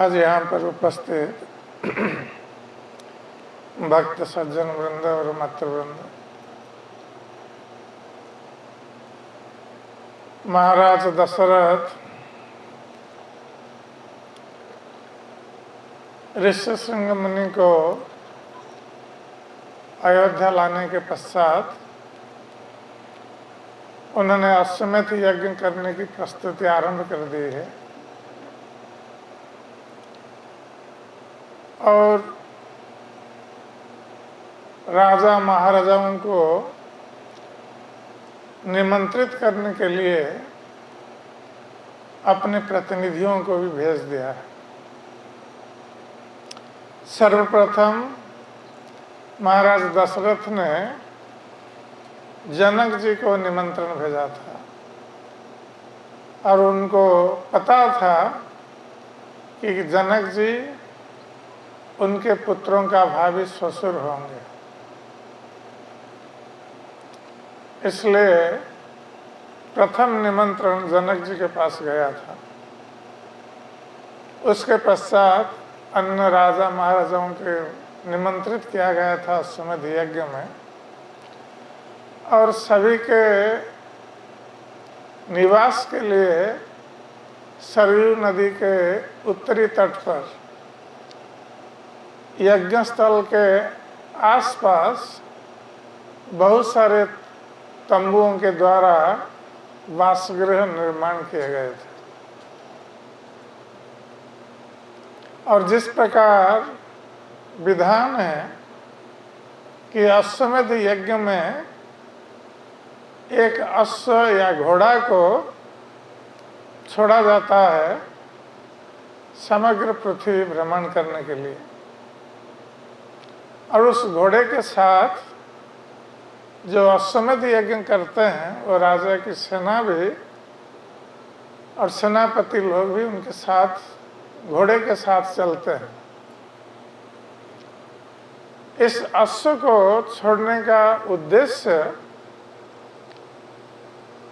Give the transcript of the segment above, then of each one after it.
आज यहाँ पर उपस्थित भक्त सज्जन वृंद और मातृवृंद, महाराज दशरथ ऋष्यशृंग मुनि को अयोध्या लाने के पश्चात उन्होंने अश्वमेध यज्ञ करने की प्रस्तुति आरंभ कर दी है और राजा महाराजाओं को निमंत्रित करने के लिए अपने प्रतिनिधियों को भी भेज दिया है। सर्वप्रथम महाराज दशरथ ने जनक जी को निमंत्रण भेजा था और उनको पता था कि जनक जी उनके पुत्रों का भावी ससुर होंगे, इसलिए प्रथम निमंत्रण जनक जी के पास गया था। उसके पश्चात अन्य राजा महाराजाओं के निमंत्रित किया गया था अश्वमेध यज्ञ में और सभी के निवास के लिए सरयू नदी के उत्तरी तट पर यज्ञ स्थल के आसपास बहुत सारे तंबुओं के द्वारा वासगृह निर्माण किए गए थे और जिस प्रकार विधान है कि अश्वमेध यज्ञ में एक अश्व या घोड़ा को छोड़ा जाता है समग्र पृथ्वी भ्रमण करने के लिए और उस घोड़े के साथ जो अश्वमेध यज्ञ करते हैं वो राजा की सेना भी और सेनापति लोग भी उनके साथ घोड़े के साथ चलते हैं। इस अश्व को छोड़ने का उद्देश्य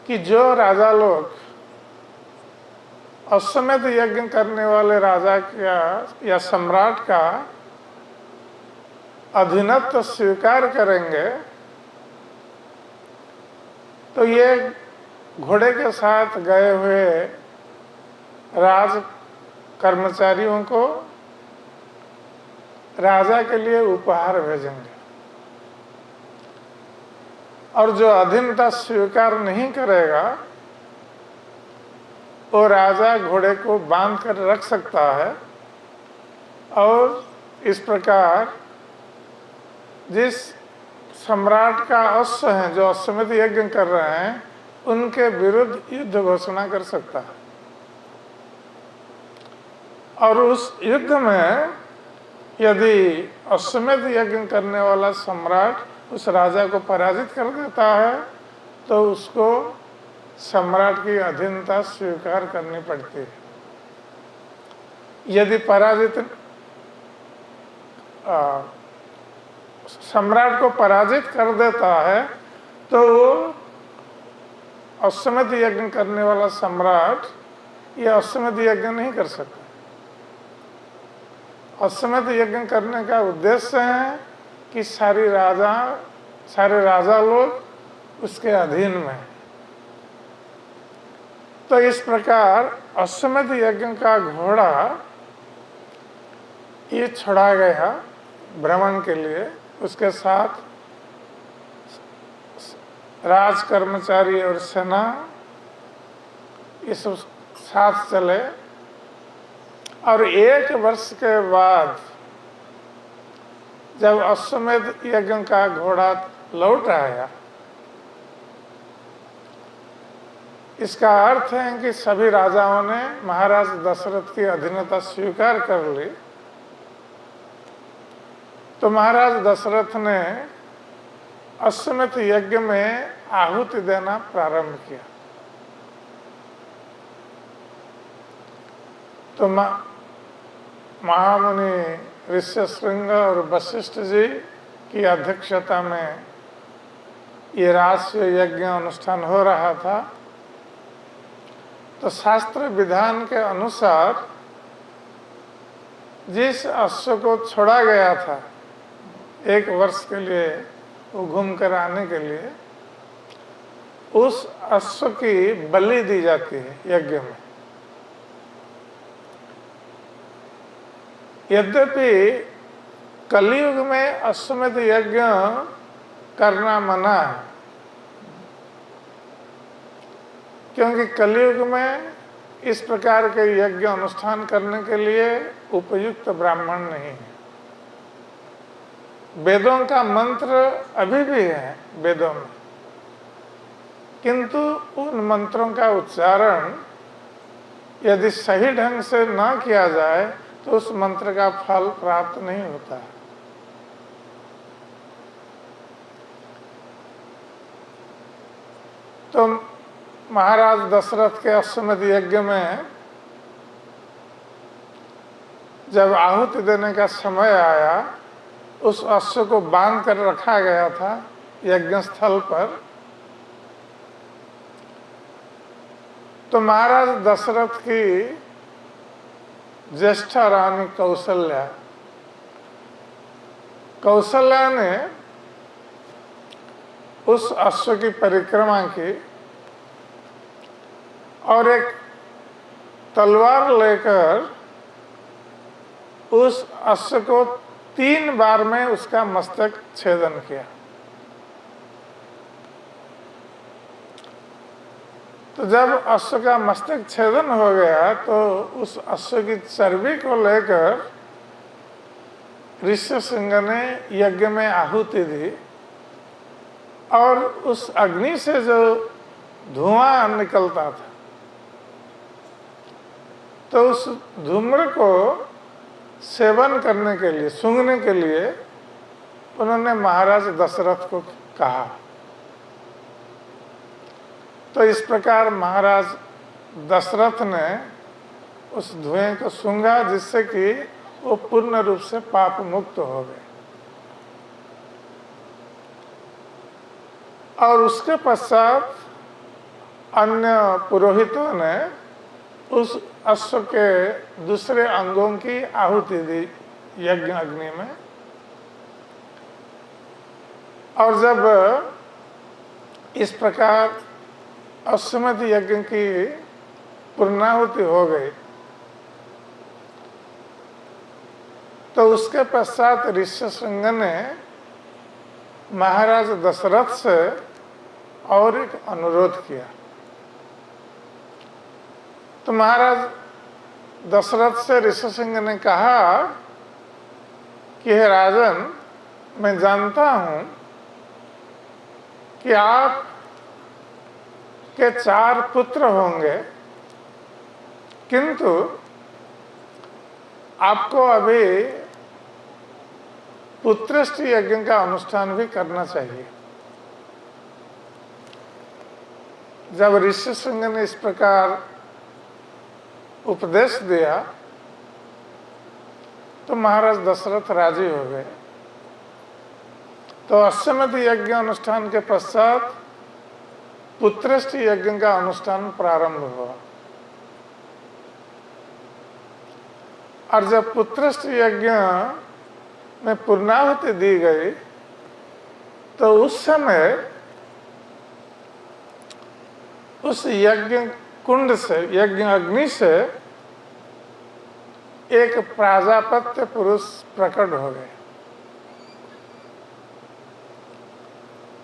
कि जो राजा लोग अश्वमेध यज्ञ करने वाले राजा का या सम्राट का अधीनत्व स्वीकार करेंगे तो ये घोड़े के साथ गए हुए राज कर्मचारियों को राजा के लिए उपहार भेजेंगे और जो अधीनता स्वीकार नहीं करेगा वो राजा घोड़े को बांध कर रख सकता है और इस प्रकार जिस सम्राट का अश्व है जो अश्वमेध यज्ञ कर रहे हैं उनके विरुद्ध युद्ध घोषणा कर सकता है और उस युद्ध में यदि अश्वमेध यज्ञ करने वाला सम्राट उस राजा को पराजित कर देता है तो उसको सम्राट की अधीनता स्वीकार करनी पड़ती है। यदि सम्राट को पराजित कर देता है तो वो अश्वमेध यज्ञ करने वाला सम्राट ये अश्वमेध यज्ञ नहीं कर सकता। अश्वमेध यज्ञ करने का उद्देश्य है कि सारे राजा लोग उसके अधीन में। तो इस प्रकार अश्वमेध यज्ञ का घोड़ा ये छोड़ा गया भ्रमण के लिए, उसके साथ राज कर्मचारी और सेना ये सब साथ चले और 1 वर्ष के बाद जब अश्वमेध यज्ञ का घोड़ा लौट आया इसका अर्थ है कि सभी राजाओं ने महाराज दशरथ की अधीनता स्वीकार कर ली। तो महाराज दशरथ ने अश्वमेध यज्ञ में आहुति देना प्रारंभ किया। तो महामुनि ऋष्यशृंग और वशिष्ठ जी की अध्यक्षता में ये राष्ट्रीय यज्ञ अनुष्ठान हो रहा था। तो शास्त्र विधान के अनुसार जिस अश्व को छोड़ा गया था 1 वर्ष के लिए वो घूम कर आने के लिए, उस अश्व की बलि दी जाती है यज्ञ में। यद्यपि कलयुग में अश्वमेध यज्ञ करना मना है, क्योंकि कलयुग में इस प्रकार के यज्ञ अनुष्ठान करने के लिए उपयुक्त ब्राह्मण नहीं है। वेदों का मंत्र अभी भी है वेदों में, किंतु उन मंत्रों का उच्चारण यदि सही ढंग से ना किया जाए तो उस मंत्र का फल प्राप्त नहीं होता है। तो महाराज दशरथ के अश्वमेध यज्ञ में जब आहुति देने का समय आया, उस अश्व को बांध कर रखा गया था यज्ञ स्थल पर। तो महाराज दशरथ की ज्येष्ठ रानी कौशल्या ने उस अश्व की परिक्रमा की और एक तलवार लेकर उस अश्व को 3 बार में उसका मस्तक छेदन किया। तो जब अश्व का मस्तक छेदन हो गया तो उस अश्व की चर्बी को लेकर ऋष्यशृंग ने यज्ञ में आहुति दी और उस अग्नि से जो धुआं निकलता था, तो उस धूम्र को सेवन करने के लिए, सूंघने के लिए उन्होंने महाराज दशरथ को कहा। तो इस प्रकार महाराज दशरथ ने उस धुएं को सूंघा, जिससे कि वो पूर्ण रूप से पाप मुक्त हो गए। और उसके पश्चात अन्य पुरोहितों ने उस अश्व के दूसरे अंगों की आहुति दी यज्ञ अग्नि में। और जब इस प्रकार अश्वमेध यज्ञ की पूर्णाहुति हो गई, तो उसके पश्चात ऋष्यशृंग ने महाराज दशरथ से और एक अनुरोध किया। तो महाराज दशरथ से ऋष्यशृंग ने कहा कि हे राजन, मैं जानता हूं कि आप के 4 पुत्र होंगे, किंतु आपको अभी पुत्रष्ट यज्ञ का अनुष्ठान भी करना चाहिए। जब ऋष्यशृंग ने इस प्रकार उपदेश दिया तो महाराज दशरथ राजी हो गए। तो अश्वमेध यज्ञ अनुष्ठान के पश्चात पुत्रष्ट यज्ञ का अनुष्ठान प्रारंभ हुआ। और जब पुत्रष्ट यज्ञ में पूर्णाहुति दी गई तो उस समय उस यज्ञ कुंड से, यज्ञ अग्नि से एक प्राजापत्य पुरुष प्रकट हो गए।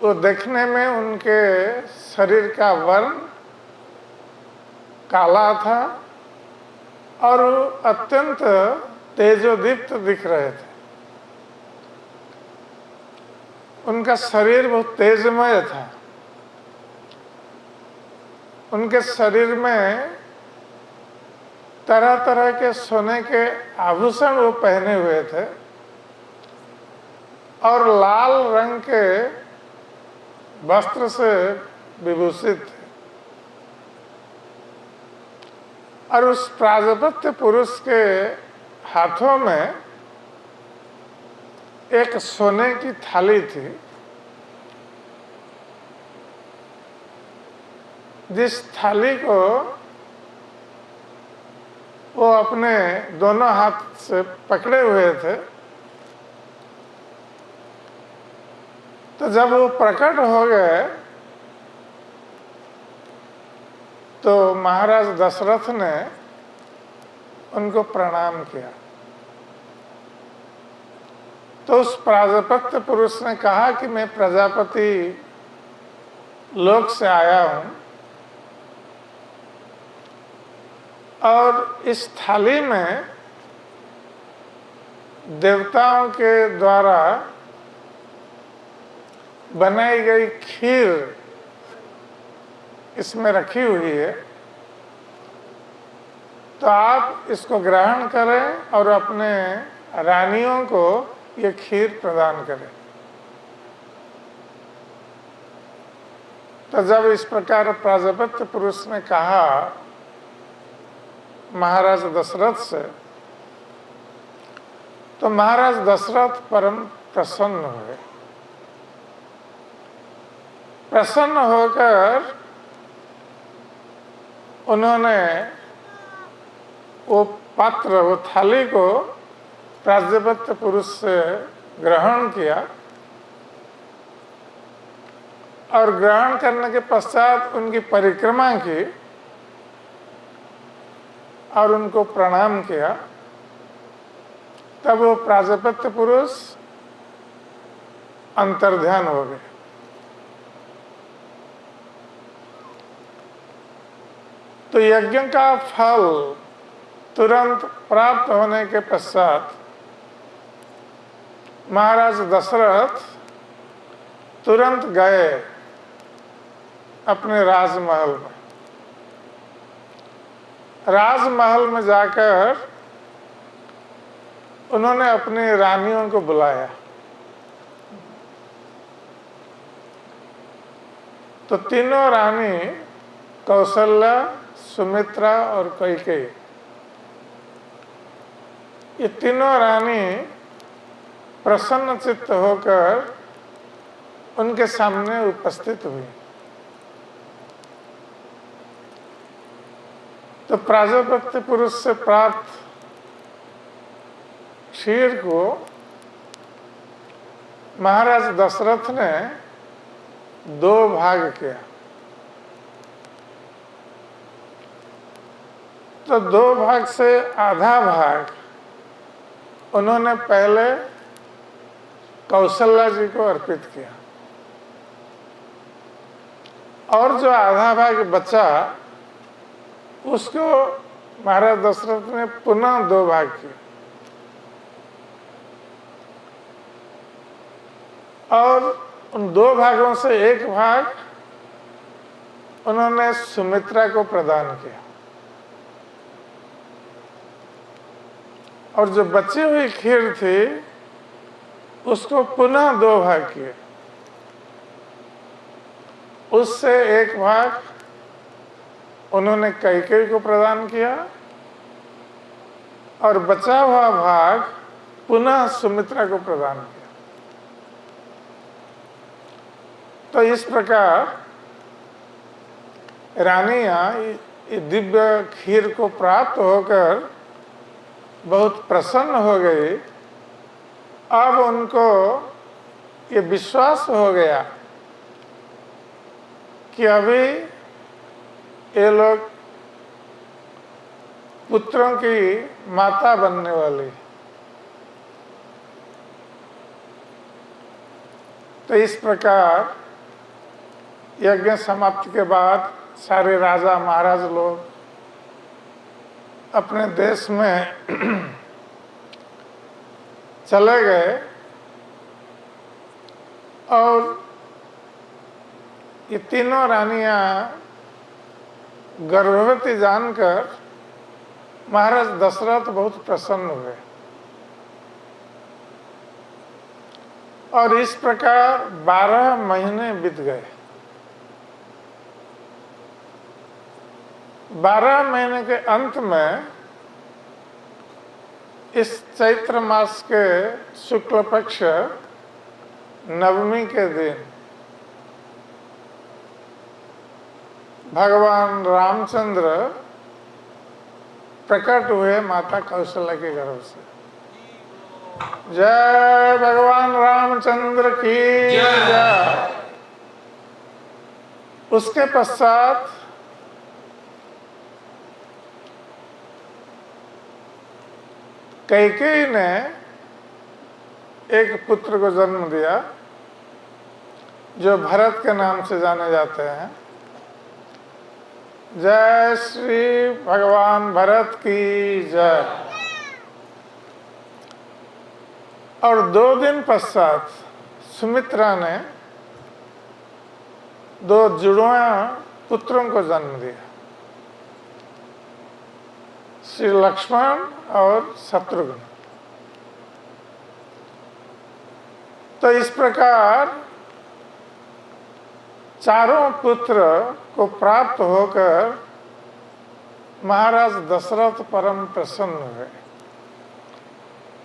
वो देखने में उनके शरीर का वर्ण काला था और अत्यंत तेजोदीप्त दिख रहे थे। उनका शरीर बहुत तेजमय था। उनके शरीर में तरह तरह के सोने के आभूषण वो पहने हुए थे और लाल रंग के वस्त्र से विभूषित थे। और उस प्राजापत्य पुरुष के हाथों में एक सोने की थाली थी, जिस थाली को वो अपने दोनों हाथ से पकड़े हुए थे। तो जब वो प्रकट हो गए तो महाराज दशरथ ने उनको प्रणाम किया। तो उस प्राजापत्य पुरुष ने कहा कि मैं प्रजापति लोक से आया हूं और इस थाली में देवताओं के द्वारा बनाई गई खीर इसमें रखी हुई है, तो आप इसको ग्रहण करें और अपने रानियों को ये खीर प्रदान करें। तो जब इस प्रकार प्राजापत्य पुरुष ने कहा महाराज दशरथ से, तो महाराज दशरथ परम प्रसन्न हुए। प्रसन्न होकर उन्होंने वो पात्र, वो थाली को प्राजापत्य पुरुष से ग्रहण किया और ग्रहण करने के पश्चात उनकी परिक्रमा की और उनको प्रणाम किया। तब वो प्राजापत्य पुरुष अंतर्ध्यान हो गए। तो यज्ञ का फल तुरंत प्राप्त होने के पश्चात महाराज दशरथ तुरंत गए अपने राजमहल में। राजमहल में जाकर उन्होंने अपनी रानियों को बुलाया। तो तीनों रानी कौशल्या, सुमित्रा और कैकेयी, ये तीनों रानी प्रसन्न चित्त होकर उनके सामने उपस्थित हुई। तो प्राजापत्य पुरुष से प्राप्त क्षीर को महाराज दशरथ ने 2 भाग किया। तो 2 भाग से आधा भाग उन्होंने पहले कौशल्या जी को अर्पित किया और जो आधा भाग बचा उसको महाराज दशरथ ने पुनः 2 भाग किए और उन 2 भागों से एक भाग उन्होंने सुमित्रा को प्रदान किया और जो बची हुई खीर थी उसको पुनः 2 भाग किए। उससे एक भाग उन्होंने कैकेयी को प्रदान किया और बचा हुआ भाग पुनः सुमित्रा को प्रदान किया। तो इस प्रकार रानियां दिव्य खीर को प्राप्त होकर बहुत प्रसन्न हो गई। अब उनको ये विश्वास हो गया कि अभी ये लोग पुत्रों की माता बनने वाली। तो इस प्रकार यज्ञ समाप्ति के बाद सारे राजा महाराज लोग अपने देश में चले गए और ये तीनों रानियां गर्भवती जानकर महाराज दशरथ बहुत प्रसन्न हुए और इस प्रकार 12 महीने बीत गए। 12 महीने के अंत में इस चैत्र मास के शुक्ल पक्ष नवमी के दिन भगवान रामचंद्र प्रकट हुए माता कौशल्या के गर्भ से। जय भगवान रामचंद्र की जय। उसके पश्चात कैकेयी ने एक पुत्र को जन्म दिया जो भरत के नाम से जाने जाते हैं। जय श्री भगवान भरत की जय। और 2 दिन पश्चात सुमित्रा ने 2 जुड़वा पुत्रों को जन्म दिया, श्री लक्ष्मण और शत्रुघ्न। तो इस प्रकार चारों पुत्र को प्राप्त होकर महाराज दशरथ परम प्रसन्न हुए।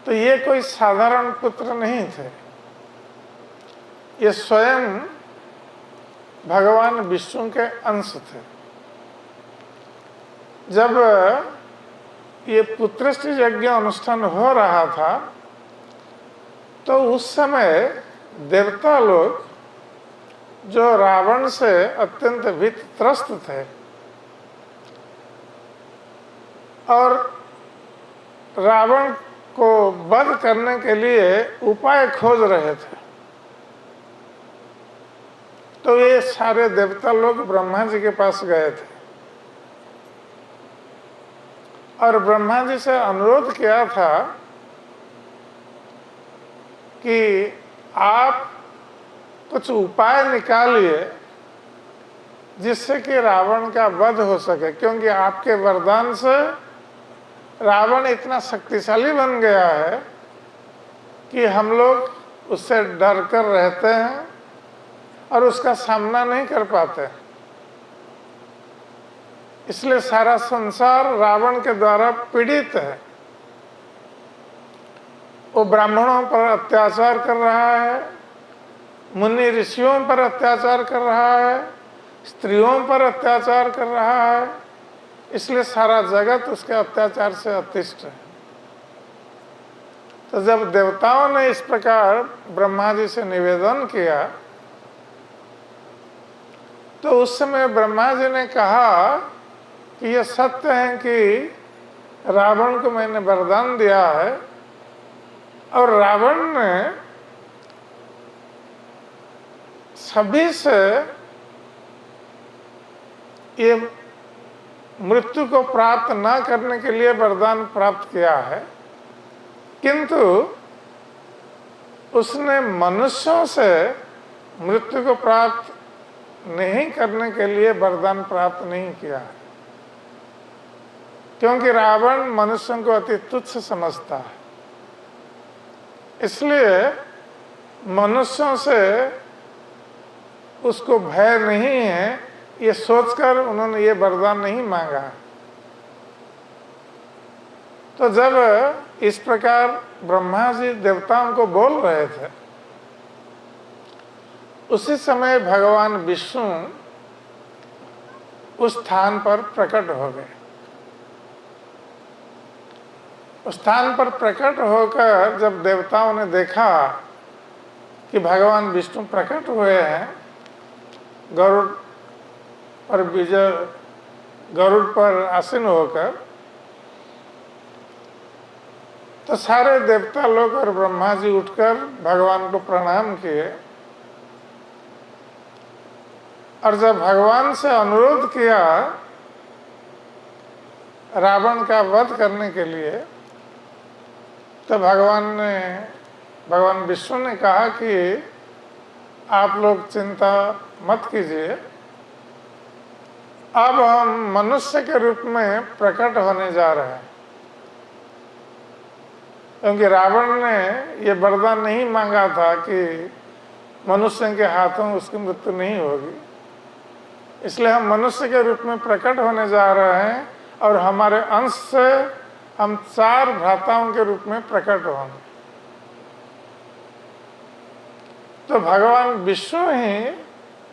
तो ये कोई साधारण पुत्र नहीं थे, ये स्वयं भगवान विष्णु के अंश थे। जब ये पुत्रश्री यज्ञ अनुष्ठान हो रहा था तो उस समय देवता लोग जो रावण से अत्यंत भीतत्रस्त थे और रावण को वध करने के लिए उपाय खोज रहे थे, तो ये सारे देवता लोग ब्रह्मा जी के पास गए थे और ब्रह्मा जी से अनुरोध किया था कि आप कुछ उपाय निकालिए जिससे कि रावण का वध हो सके, क्योंकि आपके वरदान से रावण इतना शक्तिशाली बन गया है कि हम लोग उससे डर कर रहते हैं और उसका सामना नहीं कर पाते। इसलिए सारा संसार रावण के द्वारा पीड़ित है। वो ब्राह्मणों पर अत्याचार कर रहा है, मुनि ऋषियों पर अत्याचार कर रहा है, स्त्रियों पर अत्याचार कर रहा है। इसलिए सारा जगत उसके अत्याचार से अतिष्ठ है। तो जब देवताओं ने इस प्रकार ब्रह्मा जी से निवेदन किया तो उस समय ब्रह्मा जी ने कहा कि यह सत्य है कि रावण को मैंने वरदान दिया है और रावण ने सभी से ये मृत्यु को प्राप्त ना करने के लिए वरदान प्राप्त किया है, किंतु उसने मनुष्यों से मृत्यु को प्राप्त नहीं करने के लिए वरदान प्राप्त नहीं किया है, क्योंकि रावण मनुष्यों को अति तुच्छ समझता है। इसलिए मनुष्यों से उसको भय नहीं है, ये सोचकर उन्होंने ये वरदान नहीं मांगा। तो जब इस प्रकार ब्रह्मा जी देवताओं को बोल रहे थे, उसी समय भगवान विष्णु उस स्थान पर प्रकट हो गए। उस स्थान पर प्रकट होकर जब देवताओं ने देखा कि भगवान विष्णु प्रकट हुए हैं गरुड़ और विजय गरुड़ पर आसीन होकर, तो सारे देवता लोग और ब्रह्मा जी उठकर भगवान को प्रणाम किए और जब भगवान से अनुरोध किया रावण का वध करने के लिए, तो भगवान विष्णु ने कहा कि आप लोग चिंता मत कीजिए, अब हम मनुष्य के रूप में प्रकट होने जा रहे हैं, क्योंकि रावण ने ये वरदान नहीं मांगा था कि मनुष्य के हाथों उसकी मृत्यु नहीं होगी। इसलिए हम मनुष्य के रूप में प्रकट होने जा रहे हैं और हमारे अंश से हम 4 भ्राताओं के रूप में प्रकट होंगे। तो भगवान विष्णु ही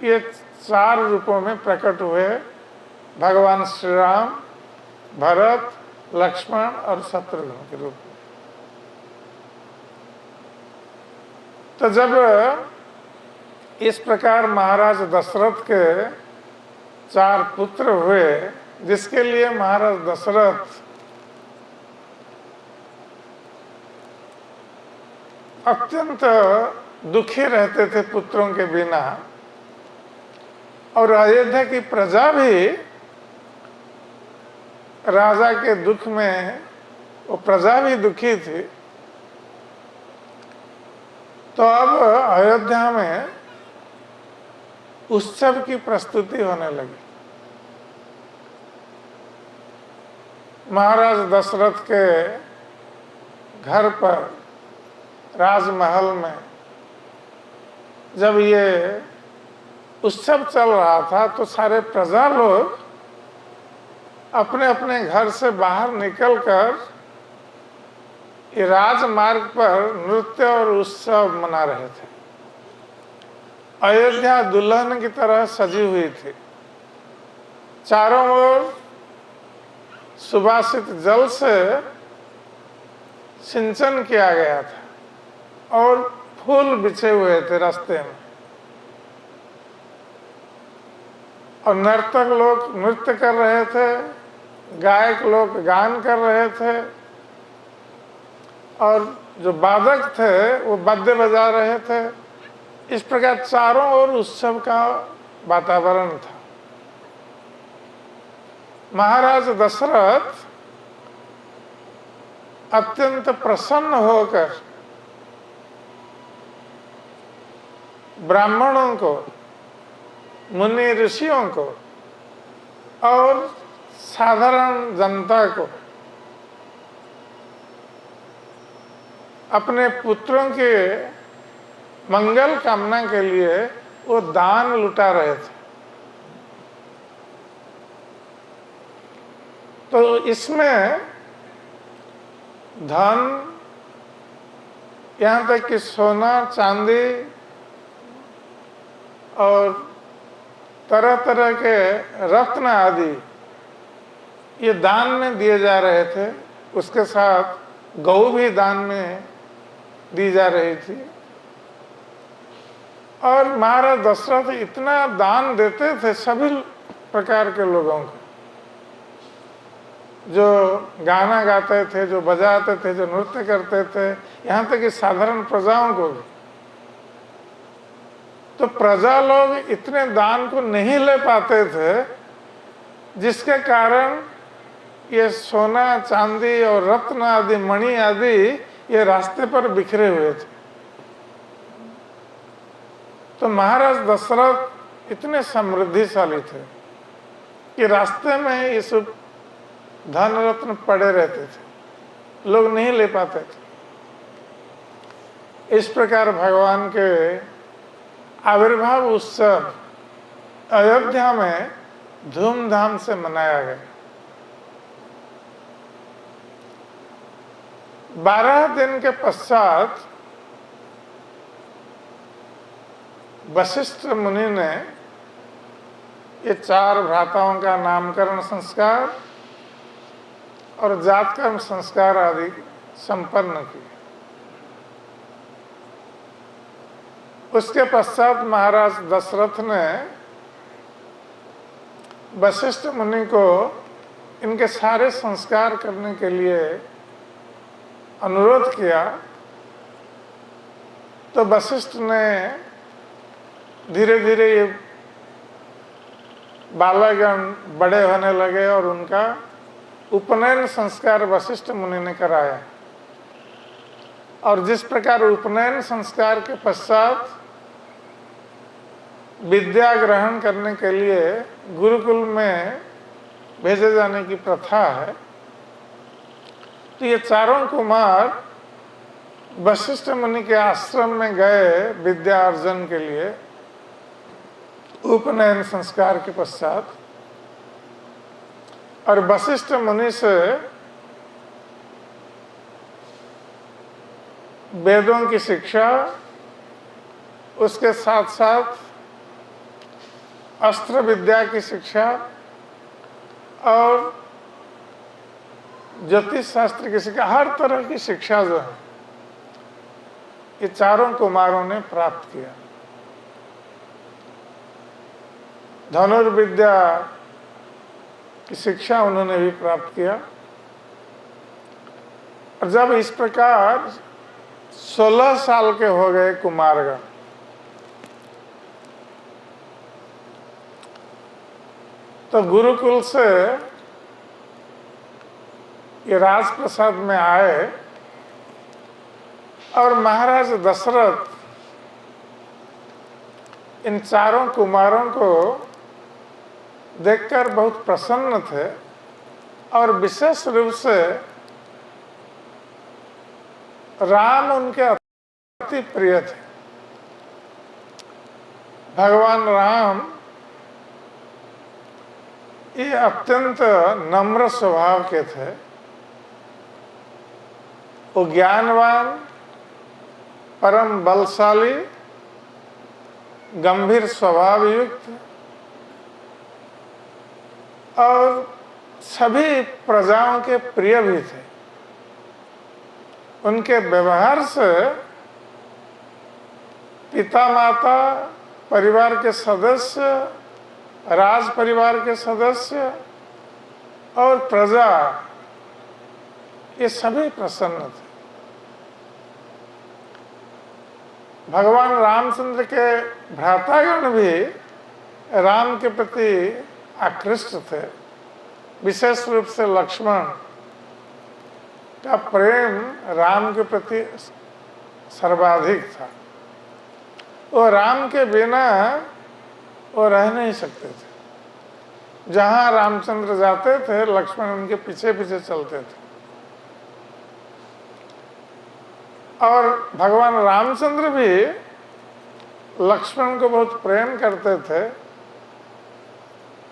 ये 4 रूपों में प्रकट हुए, भगवान श्री राम, भरत, लक्ष्मण और शत्रुघ्न के रूप में। तो जब इस प्रकार महाराज दशरथ के 4 पुत्र हुए, जिसके लिए महाराज दशरथ अत्यंत दुखी रहते थे पुत्रों के बिना, और अयोध्या की प्रजा भी राजा के दुख में, वो प्रजा भी दुखी थी। तो अब अयोध्या में उत्सव की प्रस्तुति होने लगी। महाराज दशरथ के घर पर राजमहल में जब ये उत्सव चल रहा था, तो सारे प्रजा लोग अपने अपने घर से बाहर निकलकर ये राजमार्ग पर नृत्य और उत्सव मना रहे थे। अयोध्या दुल्हन की तरह सजी हुई थी। चारों ओर सुवासित जल से सिंचन किया गया था और फूल बिछे हुए थे रास्ते में, और नर्तक लोग नृत्य कर रहे थे, गायक लोग गान कर रहे थे, और जो वादक थे वो वाद्य बजा रहे थे। इस प्रकार चारों ओर उत्सव का वातावरण था। महाराज दशरथ अत्यंत प्रसन्न होकर ब्राह्मणों को, मुनि ऋषियों को और साधारण जनता को अपने पुत्रों के मंगल कामना के लिए वो दान लुटा रहे थे। तो इसमें धन, यहाँ तक कि सोना, चांदी और तरह तरह के रत्न आदि ये दान में दिए जा रहे थे। उसके साथ गौ भी दान में दी जा रही थी। और महाराज दशरथ इतना दान देते थे सभी प्रकार के लोगों को, जो गाना गाते थे, जो बजाते थे, जो नृत्य करते थे, यहाँ तक कि साधारण प्रजाओं को भी। तो प्रजा लोग इतने दान को नहीं ले पाते थे, जिसके कारण ये सोना, चांदी और रत्न आदि, मणि आदि ये रास्ते पर बिखरे हुए थे। तो महाराज दशरथ इतने समृद्धिशाली थे कि रास्ते में ये सब धन रत्न पड़े रहते थे, लोग नहीं ले पाते थे। इस प्रकार भगवान के आविर्भाव उत्सव अयोध्या में धूमधाम से मनाया गया। 12 दिन के पश्चात वशिष्ठ मुनि ने ये 4 भ्राताओं का नामकरण संस्कार और जातकर्म संस्कार आदि संपन्न किए। उसके पश्चात महाराज दशरथ ने वशिष्ठ मुनि को इनके सारे संस्कार करने के लिए अनुरोध किया। तो वशिष्ठ ने धीरे धीरे ये बालकगण बड़े होने लगे और उनका उपनयन संस्कार वशिष्ठ मुनि ने कराया। और जिस प्रकार उपनयन संस्कार के पश्चात विद्या ग्रहण करने के लिए गुरुकुल में भेजे जाने की प्रथा है। तो ये चारों कुमार वशिष्ठ मुनि के आश्रम में गए विद्या अर्जन के लिए उपनयन संस्कार के पश्चात, और वशिष्ठ मुनि से वेदों की शिक्षा, उसके साथ साथ अस्त्र विद्या की शिक्षा और ज्योतिष शास्त्र की शिक्षा, हर तरह की शिक्षा जो है ये चारों कुमारों ने प्राप्त किया। धनुर्विद्या की शिक्षा उन्होंने भी प्राप्त किया। और जब इस प्रकार 16 साल के हो गए कुमारगण, तो गुरुकुल से ये राजप्रसाद में आए और महाराज दशरथ इन चारों कुमारों को देखकर बहुत प्रसन्न थे और विशेष रूप से राम उनके अति प्रिय थे। भगवान राम ये अत्यंत नम्र स्वभाव के थे। वो ज्ञानवान, परम बलशाली, गंभीर स्वभाव युक्त और सभी प्रजाओं के प्रिय भी थे। उनके व्यवहार से पिता माता, परिवार के सदस्य, राज परिवार के सदस्य और प्रजा ये सभी प्रसन्न थे। भगवान रामचंद्र के भ्रातागण भी राम के प्रति आकृष्ट थे। विशेष रूप से लक्ष्मण का प्रेम राम के प्रति सर्वाधिक था। वो राम के बिना वो रह नहीं सकते थे। जहां रामचंद्र जाते थे लक्ष्मण उनके पीछे पीछे चलते थे। और भगवान रामचंद्र भी लक्ष्मण को बहुत प्रेम करते थे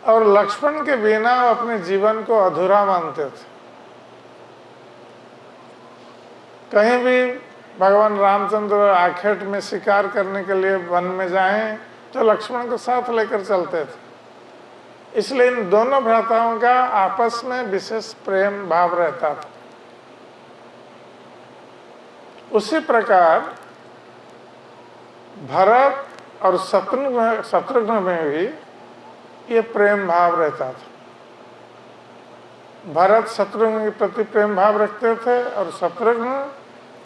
और लक्ष्मण के बिना वो अपने जीवन को अधूरा मानते थे। कहीं भी भगवान रामचंद्र आखेट में शिकार करने के लिए वन में जाएं तो लक्ष्मण को साथ लेकर चलते थे। इसलिए इन दोनों भ्राताओं का आपस में विशेष प्रेम भाव रहता था। उसी प्रकार भरत और शत्रुघ्न में भी ये प्रेम भाव रहता था। भरत शत्रुघ्न के प्रति प्रेम भाव रखते थे और शत्रुघ्न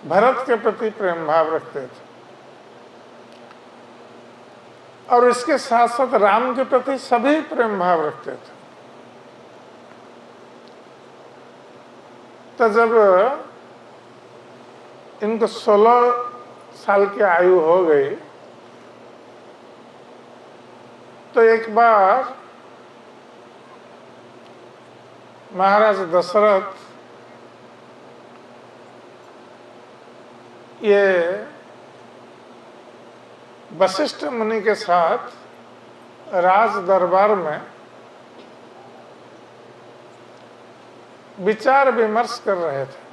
भरत के प्रति प्रेम भाव रखते थे। और इसके साथ साथ राम के प्रति सभी प्रेम भाव रखते थे। तो जब इनको 16 साल की आयु हो गई तो एक बार महाराज दशरथ ये वशिष्ठ मुनि के साथ राज दरबार में विचार विमर्श कर रहे थे।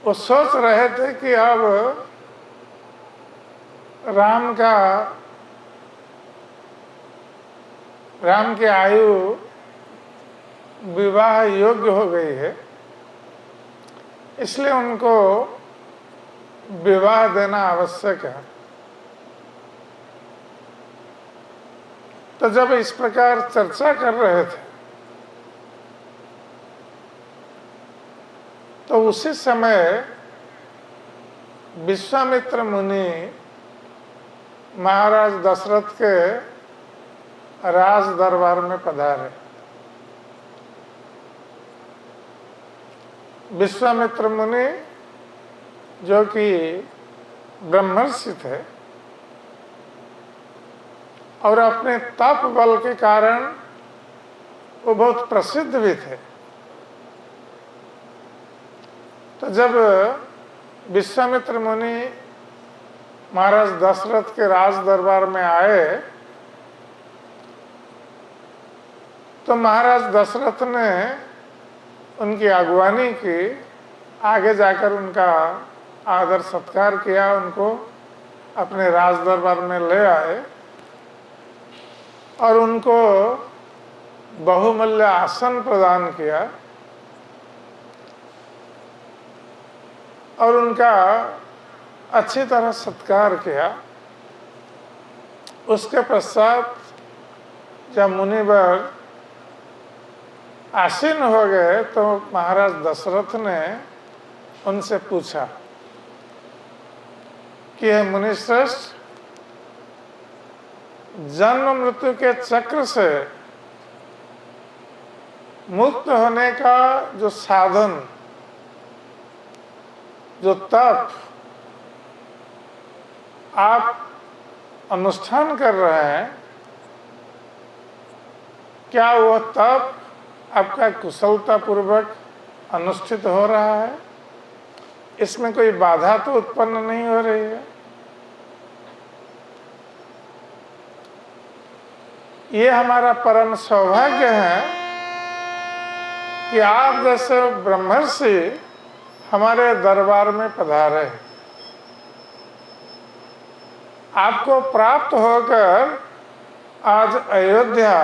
वो सोच रहे थे कि अब राम की आयु विवाह योग्य हो गई है, इसलिए उनको विवाह देना आवश्यक है। तो जब इस प्रकार चर्चा कर रहे थे तो उसी समय विश्वामित्र मुनि महाराज दशरथ के राज दरबार में पधारे। विश्वामित्र मुनि जो कि ब्रह्मर्षि थे और अपने तप बल के कारण वो बहुत प्रसिद्ध भी थे। तो जब विश्वामित्र मुनि महाराज दशरथ के राज दरबार में आए तो महाराज दशरथ ने उनकी अगवानी की, आगे जाकर उनका आदर सत्कार किया, उनको अपने राज दरबार में ले आए और उनको बहुमूल्य आसन प्रदान किया और उनका अच्छी तरह सत्कार किया। उसके पश्चात जब मुनिवर आसीन हो गए तो महाराज दशरथ ने उनसे पूछा कि हे मुनिश्रेष्ठ, जन्म मृत्यु के चक्र से मुक्त होने का जो साधन, जो तप आप अनुष्ठान कर रहे हैं, क्या वह तप आपका कुशलता पूर्वक अनुष्ठित हो रहा है? इसमें कोई बाधा तो उत्पन्न नहीं हो रही है? ये हमारा परम सौभाग्य है कि आप जैसे ब्रह्मर्षि हमारे दरबार में पधारे। आपको प्राप्त होकर आज अयोध्या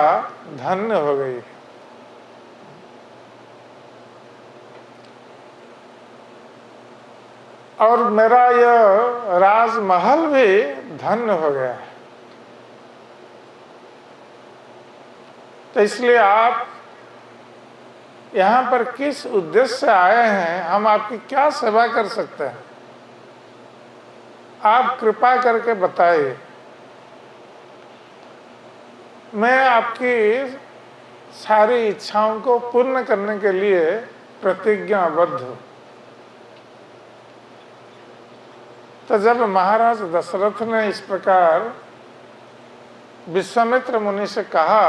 धन्य हो गई। और मेरा यह राजमहल भी धन्य हो गया है। तो इसलिए आप यहाँ पर किस उद्देश्य से आए हैं, हम आपकी क्या सेवा कर सकते हैं, आप कृपा करके बताइए। मैं आपकी सारी इच्छाओं को पूर्ण करने के लिए प्रतिज्ञाबद्ध हूँ। तो जब महाराज दशरथ ने इस प्रकार विश्वामित्र मुनि से कहा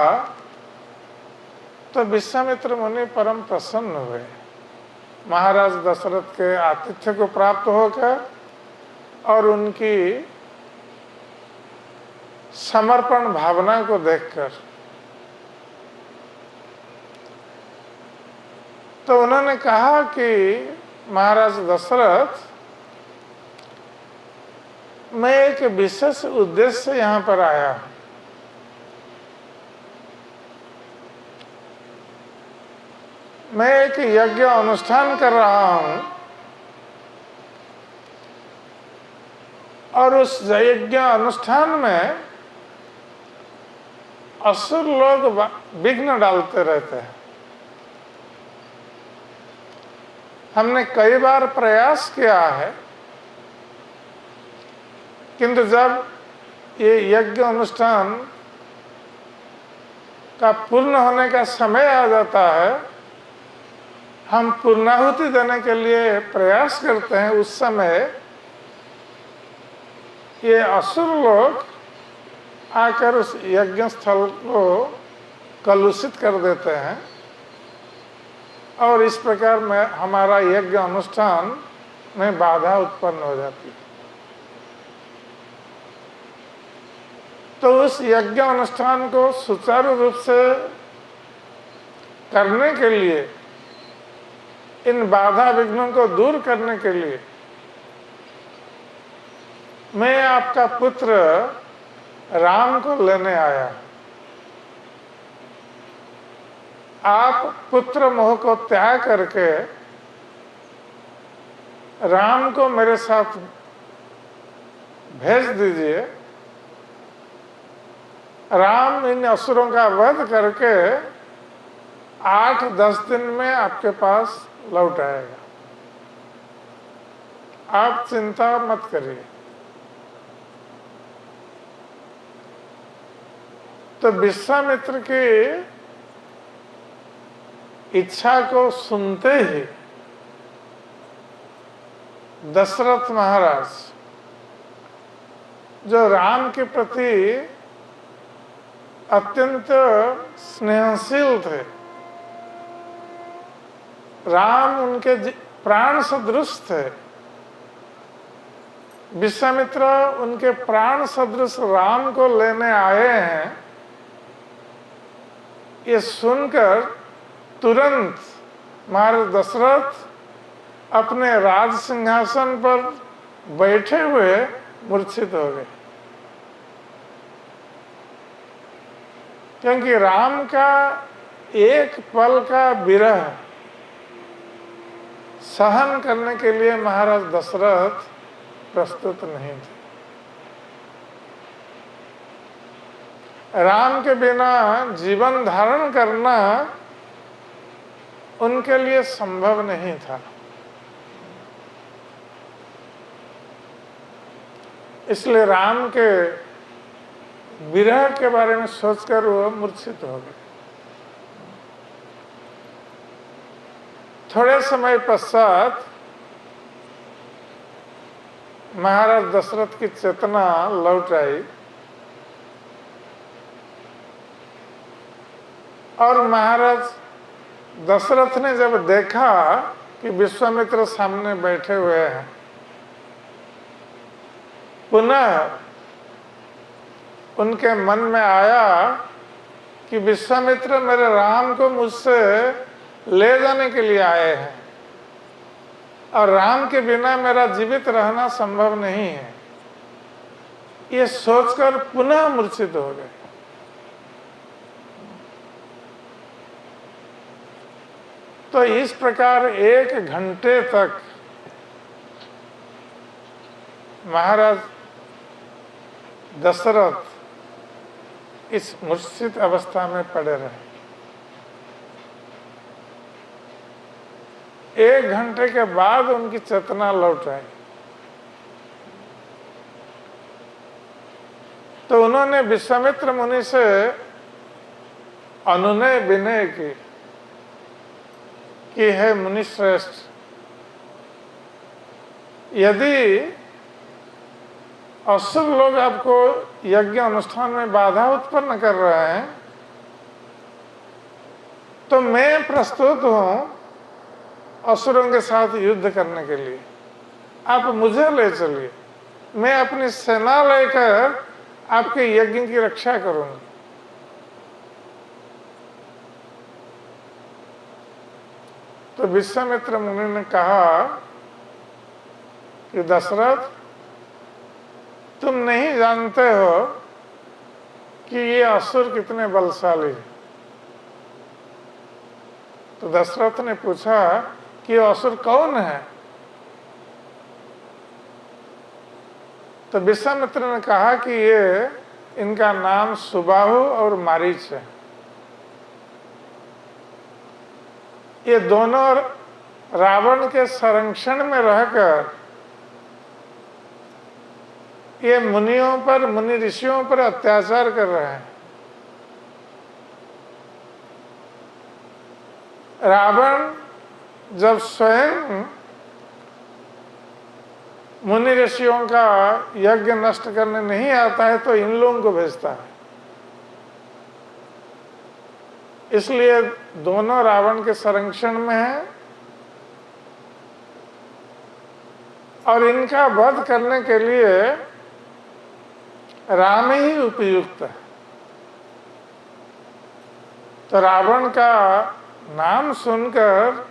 तो विश्वामित्र मुनि परम प्रसन्न हुए। महाराज दशरथ के आतिथ्य को प्राप्त होकर और उनकी समर्पण भावना को देखकर तो उन्होंने कहा कि महाराज दशरथ, मैं एक विशेष उद्देश्य से यहाँ पर आया हूँ। मैं एक यज्ञ अनुष्ठान कर रहा हूँ और उस यज्ञ अनुष्ठान में असुर लोग विघ्न डालते रहते हैं। हमने कई बार प्रयास किया है, किंतु जब ये यज्ञ अनुष्ठान का पूर्ण होने का समय आ जाता है, हम पूर्णाहुति देने के लिए प्रयास करते हैं, उस समय ये असुर लोग आकर उस यज्ञ स्थल को कलुषित कर देते हैं और इस प्रकार में हमारा यज्ञ अनुष्ठान में बाधा उत्पन्न हो जाती है। तो उस यज्ञ अनुष्ठान को सुचारू रूप से करने के लिए, इन बाधा विघ्नों को दूर करने के लिए मैं आपका पुत्र राम को लेने आया। आप पुत्र मोह को त्याग करके राम को मेरे साथ भेज दीजिए। राम इन असुरों का वध करके 8-10 दिन में आपके पास लौट आएगा। आप चिंता मत करिए। तो विश्वामित्र की इच्छा को सुनते ही दशरथ महाराज जो राम के प्रति अत्यंत स्नेहशील थे। राम उनके प्राण सदृश थे। विश्वामित्र उनके प्राण सदृश राम को लेने आए हैं, ये सुनकर तुरंत महाराज दशरथ अपने राज सिंहासन पर बैठे हुए मूर्छित हो गए, क्योंकि राम का एक पल का विरह सहन करने के लिए महाराज दशरथ प्रस्तुत नहीं थे। राम के बिना जीवन धारण करना उनके लिए संभव नहीं था। इसलिए राम के विरह के बारे में सोचकर वो मूर्छित हो गए। थोड़े समय पश्चात महाराज दशरथ की चेतना लौट आई और महाराज दशरथ ने जब देखा कि विश्वामित्र सामने बैठे हुए हैं, पुनः उनके मन में आया कि विश्वामित्र मेरे राम को मुझसे ले जाने के लिए आए हैं और राम के बिना मेरा जीवित रहना संभव नहीं है। ये सोचकर पुनः मूर्छित हो गए। तो इस प्रकार 1 घंटे तक महाराज दशरथ इस मूर्छित अवस्था में पड़े रहे। 1 घंटे के बाद उनकी चेतना लौट आई। तो उन्होंने विश्वामित्र मुनि से अनुनय विनय की कि है मुनि श्रेष्ठ, यदि असुर लोग आपको यज्ञ अनुष्ठान में बाधा उत्पन्न कर रहे हैं तो मैं प्रस्तुत हूं असुरों के साथ युद्ध करने के लिए। आप मुझे ले चलिए, मैं अपनी सेना लेकर आपके यज्ञ की रक्षा करूंगा। तो विश्वामित्र मुनि ने कहा कि दशरथ, तुम नहीं जानते हो कि ये असुर कितने बलशाली हैं। तो दशरथ ने पूछा कि ये असुर कौन है? तो विश्वामित्र ने कहा कि ये इनका नाम सुबाहु और मारीच है। ये दोनों रावण के संरक्षण में रहकर ये मुनियों पर, मुनि ऋषियों पर अत्याचार कर रहे हैं। रावण जब स्वयं मुनि ऋषियों का यज्ञ नष्ट करने नहीं आता है तो इन लोगों को भेजता है। इसलिए दोनों रावण के संरक्षण में हैं और इनका वध करने के लिए राम ही उपयुक्त है। तो रावण का नाम सुनकर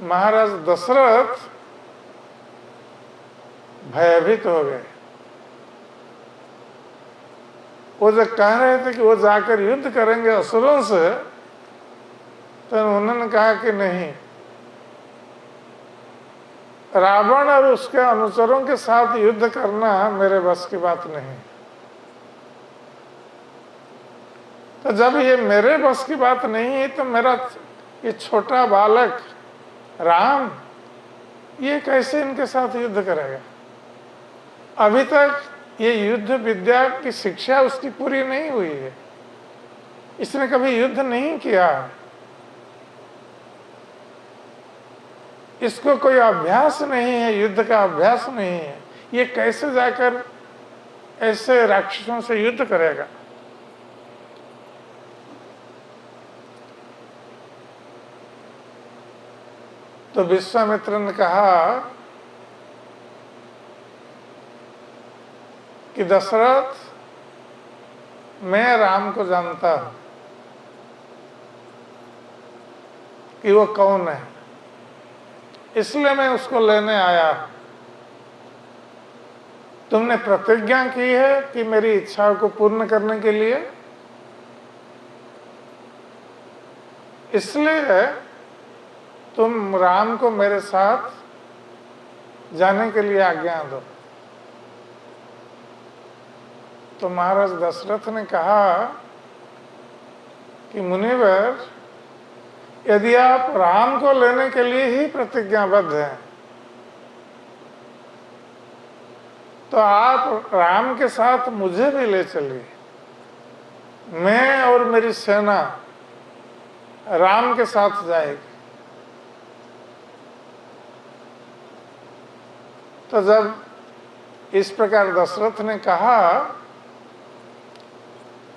महाराज दशरथ भयभीत हो गए। वो जो कह रहे थे कि वो जाकर युद्ध करेंगे असुरों से, तो उन्होंने कहा कि नहीं, रावण और उसके अनुचरों के साथ युद्ध करना मेरे बस की बात नहीं। तो जब ये मेरे बस की बात नहीं है तो मेरा ये छोटा बालक राम ये कैसे इनके साथ युद्ध करेगा? अभी तक ये युद्ध विद्या की शिक्षा उसकी पूरी नहीं हुई है, इसने कभी युद्ध नहीं किया, इसको कोई अभ्यास नहीं है, युद्ध का अभ्यास नहीं है। ये कैसे जाकर ऐसे राक्षसों से युद्ध करेगा। तो विश्वामित्र ने कहा कि दशरथ, मैं राम को जानता हूं कि वो कौन है, इसलिए मैं उसको लेने आया। तुमने प्रतिज्ञा की है कि मेरी इच्छा को पूर्ण करने के लिए, इसलिए तुम राम को मेरे साथ जाने के लिए आज्ञा दो। तो महाराज दशरथ ने कहा कि मुनिवर, यदि आप राम को लेने के लिए ही प्रतिज्ञाबद्ध हैं तो आप राम के साथ मुझे भी ले चलिए। मैं और मेरी सेना राम के साथ जाएगी। तो जब इस प्रकार दशरथ ने कहा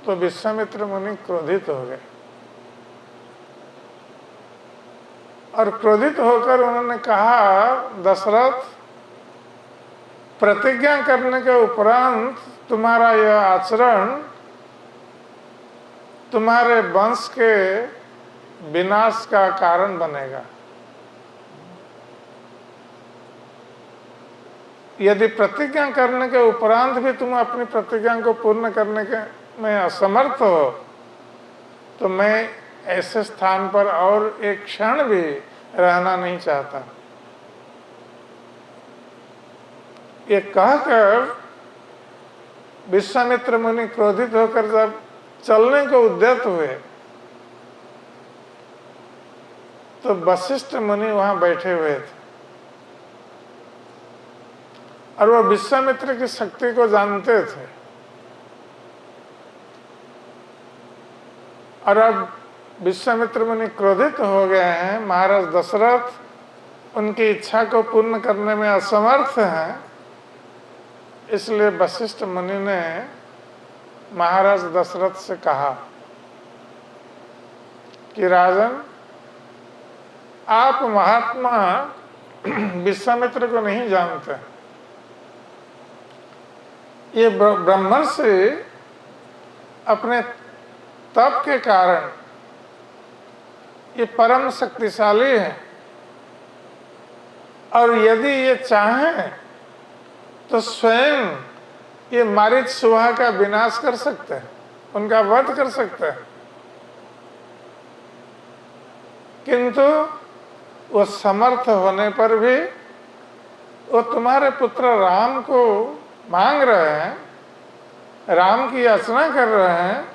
तो विश्वामित्र मुनि क्रोधित हो गए और क्रोधित होकर उन्होंने कहा, दशरथ, प्रतिज्ञा करने के उपरांत तुम्हारा यह आचरण तुम्हारे वंश के विनाश का कारण बनेगा। यदि प्रतिज्ञा करने के उपरांत भी तुम अपनी प्रतिज्ञा को पूर्ण करने के में असमर्थ हो तो मैं ऐसे स्थान पर और एक क्षण भी रहना नहीं चाहता। ये कहकर विश्वामित्र मुनि क्रोधित होकर जब चलने को उद्यत हुए तो वशिष्ठ मुनि वहां बैठे हुए थे और वह विश्वामित्र की शक्ति को जानते थे। और अब विश्वामित्र मुनि क्रोधित हो गए हैं, महाराज दशरथ उनकी इच्छा को पूर्ण करने में असमर्थ हैं। इसलिए वशिष्ठ मुनि ने महाराज दशरथ से कहा कि राजन, आप महात्मा विश्वामित्र को नहीं जानते। ये ब्रह्मर्षि अपने तप के कारण ये परम शक्तिशाली है और यदि ये चाहें तो स्वयं ये मारीचसुहा का विनाश कर सकते हैं, उनका वध कर सकते हैं, किंतु वो समर्थ होने पर भी वो तुम्हारे पुत्र राम को मांग रहे हैं, राम की याचना कर रहे हैं,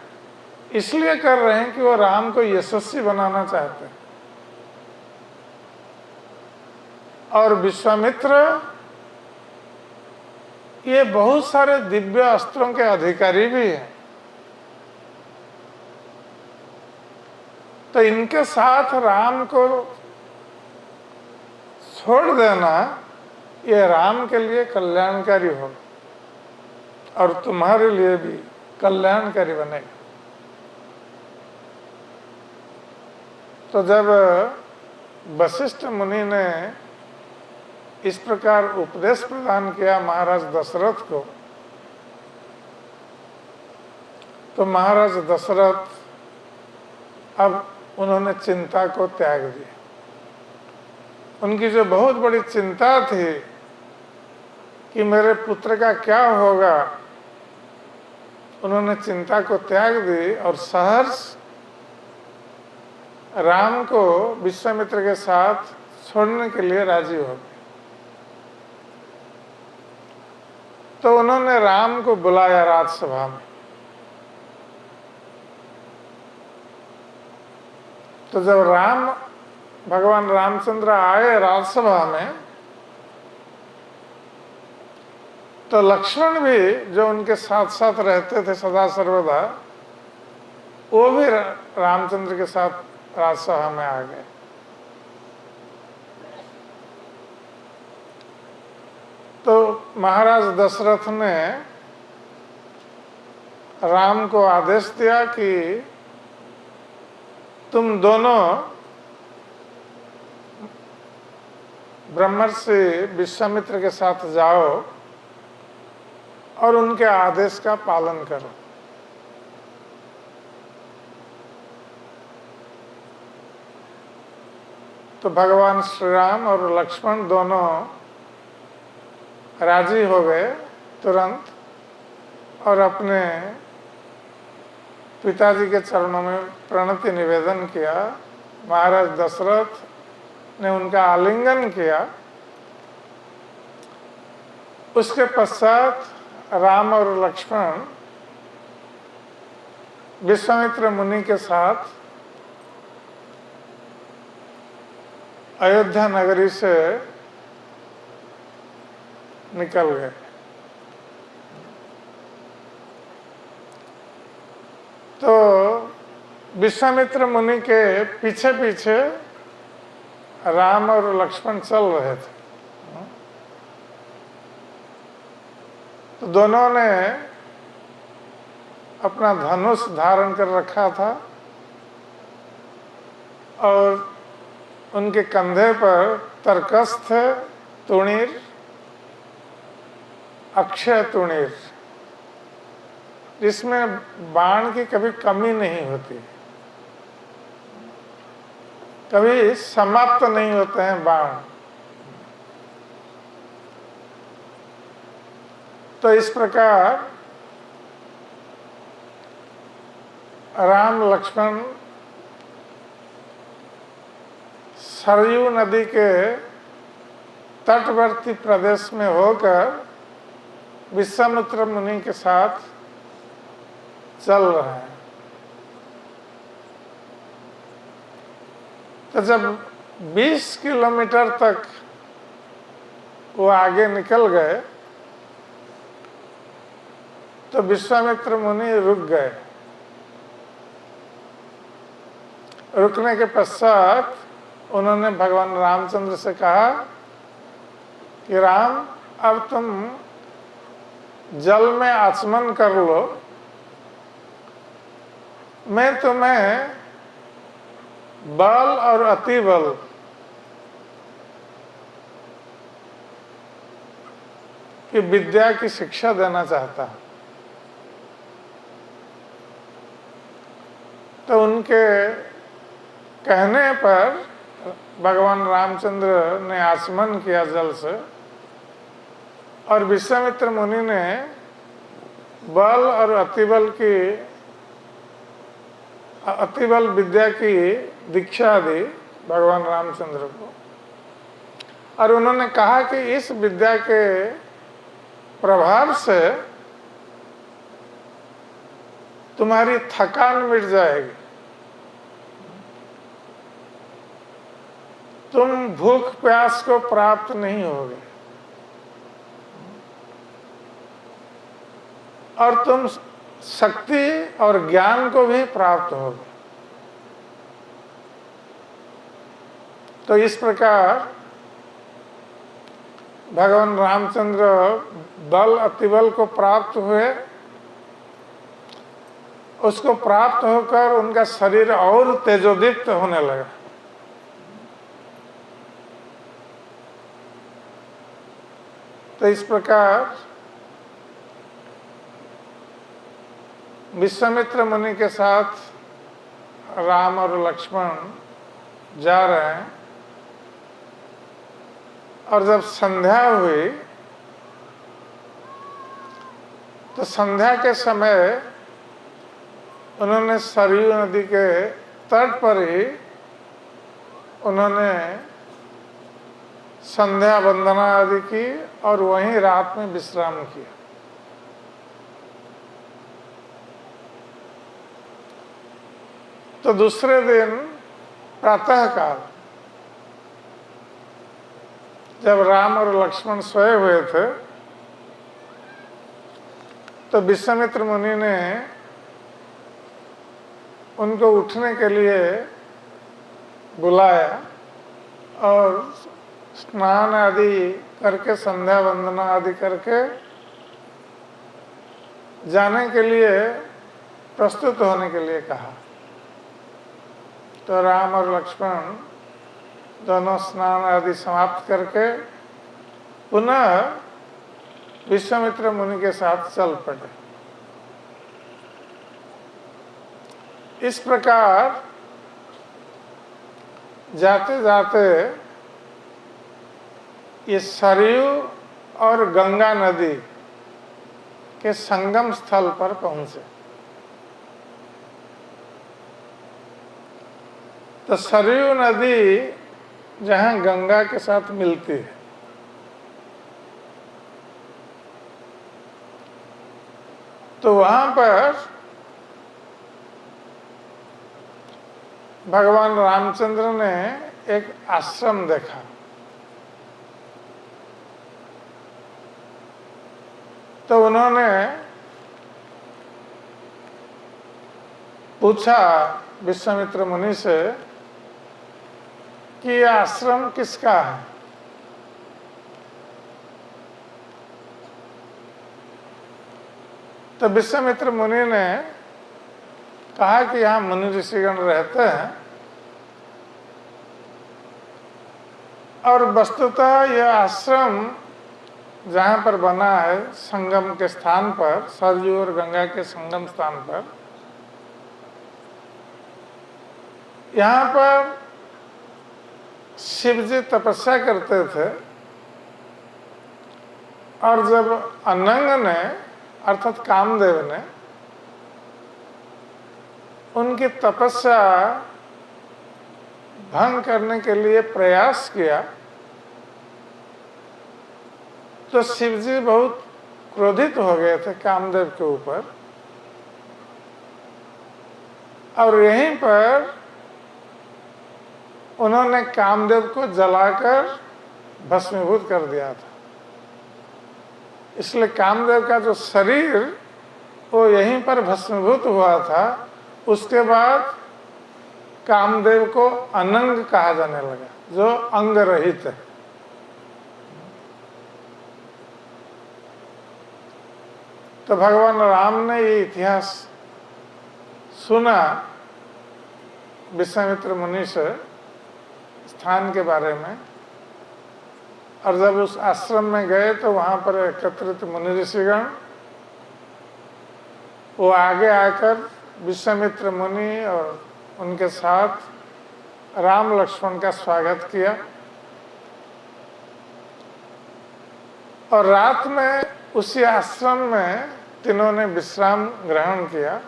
इसलिए कर रहे हैं कि वो राम को यशस्वी बनाना चाहते हैं। और विश्वामित्र ये बहुत सारे दिव्य अस्त्रों के अधिकारी भी हैं, तो इनके साथ राम को छोड़ देना ये राम के लिए कल्याणकारी होगा और तुम्हारे लिए भी कल्याणकारी बनेगा। तो जब वशिष्ठ मुनि ने इस प्रकार उपदेश प्रदान किया महाराज दशरथ को, तो महाराज दशरथ अब उन्होंने चिंता को त्याग दिया। उनकी जो बहुत बड़ी चिंता थी कि मेरे पुत्र का क्या होगा, उन्होंने चिंता को त्याग दी और सहर्ष राम को विश्वामित्र के साथ छोड़ने के लिए राजी हो गए। तो उन्होंने राम को बुलाया राजसभा में। तो जब भगवान रामचंद्र आए राजसभा में तो लक्ष्मण भी जो उनके साथ साथ रहते थे सदा सर्वदा, वो भी रामचंद्र के साथ राजसभा में आ गए। तो महाराज दशरथ ने राम को आदेश दिया कि तुम दोनों ब्रह्मर्षि विश्वामित्र के साथ जाओ और उनके आदेश का पालन करो। तो भगवान श्री राम और लक्ष्मण दोनों राजी हो गए तुरंत और अपने पिताजी के चरणों में प्रणति निवेदन किया। महाराज दशरथ ने उनका आलिंगन किया। उसके पश्चात राम और लक्ष्मण विश्वामित्र मुनि के साथ अयोध्या नगरी से निकल गए। तो विश्वामित्र मुनि के पीछे पीछे राम और लक्ष्मण चल रहे थे। तो दोनों ने अपना धनुष धारण कर रखा था और उनके कंधे पर तरकस्थ तुणीर, अक्षय तुणीर, जिसमें बाण की कभी कमी नहीं होती, कभी समाप्त नहीं होते हैं बाण। तो इस प्रकार राम लक्ष्मण सरयू नदी के तटवर्ती प्रदेश में होकर विश्वामित्र मुनि के साथ चल रहे हैं। तो जब 20 किलोमीटर तक वो आगे निकल गए तो विश्वामित्र मुनि रुक गए। रुकने के पश्चात उन्होंने भगवान रामचंद्र से कहा कि राम, अब तुम जल में आचमन कर लो, मैं तुम्हें बल और अति बल की विद्या की शिक्षा देना चाहता हूं। तो उनके कहने पर भगवान रामचंद्र ने आचमन किया जल से और विश्वामित्र मुनि ने बल और अतिबल विद्या की दीक्षा दी भगवान रामचंद्र को। और उन्होंने कहा कि इस विद्या के प्रभाव से तुम्हारी थकान मिट जाएगी, तुम भूख प्यास को प्राप्त नहीं होगे और तुम शक्ति और ज्ञान को भी प्राप्त होगे। तो इस प्रकार भगवान रामचंद्र बल अतिबल को प्राप्त हुए। उसको प्राप्त होकर उनका शरीर और तेजोदीप्त होने लगा। तो इस प्रकार विश्वामित्र मुनि के साथ राम और लक्ष्मण जा रहे हैं और जब संध्या हुई तो संध्या के समय उन्होंने सरयू नदी के तट पर ही उन्होंने संध्या वंदना आदि की और वहीं रात में विश्राम किया। तो दूसरे दिन प्रातः काल जब राम और लक्ष्मण सोए हुए थे तो विश्वामित्र मुनि ने उनको उठने के लिए बुलाया और स्नान आदि करके संध्या वंदना आदि करके जाने के लिए प्रस्तुत होने के लिए कहा। तो राम और लक्ष्मण दोनों स्नान आदि समाप्त करके पुनः विश्वामित्र मुनि के साथ चल पड़े। इस प्रकार जाते जाते ये सरयू और गंगा नदी के संगम स्थल पर पहुंचे। तो सरयू नदी जहां गंगा के साथ मिलती है, तो वहां पर भगवान रामचंद्र ने एक आश्रम देखा। तो उन्होंने पूछा विश्वामित्र मुनि से कि यह आश्रम किसका है। तो विश्वामित्र मुनि ने कहा कि यहाँ मुनि ऋषिगण रहते हैं और वस्तुतः यह आश्रम जहाँ पर बना है संगम के स्थान पर, सरयू और गंगा के संगम स्थान पर, यहाँ पर शिव जी तपस्या करते थे। और जब अनंग ने अर्थात कामदेव ने उनकी तपस्या भंग करने के लिए प्रयास किया, तो शिवजी बहुत क्रोधित हो गए थे कामदेव के ऊपर और यहीं पर उन्होंने कामदेव को जलाकर भस्मीभूत कर दिया था। इसलिए कामदेव का जो शरीर वो यहीं पर भस्मीभूत हुआ था। उसके बाद कामदेव को अनंग कहा जाने लगा, जो अंग रहित है। तो भगवान राम ने ये इतिहास सुना विश्वामित्र मुनि से स्थान के बारे में, और जब उस आश्रम में गए तो वहां पर एकत्रित मुनि ऋषिगण वो आगे आकर विश्वामित्र मुनि और उनके साथ राम लक्ष्मण का स्वागत किया। और रात में उसी आश्रम में तीनों ने विश्राम ग्रहण किया।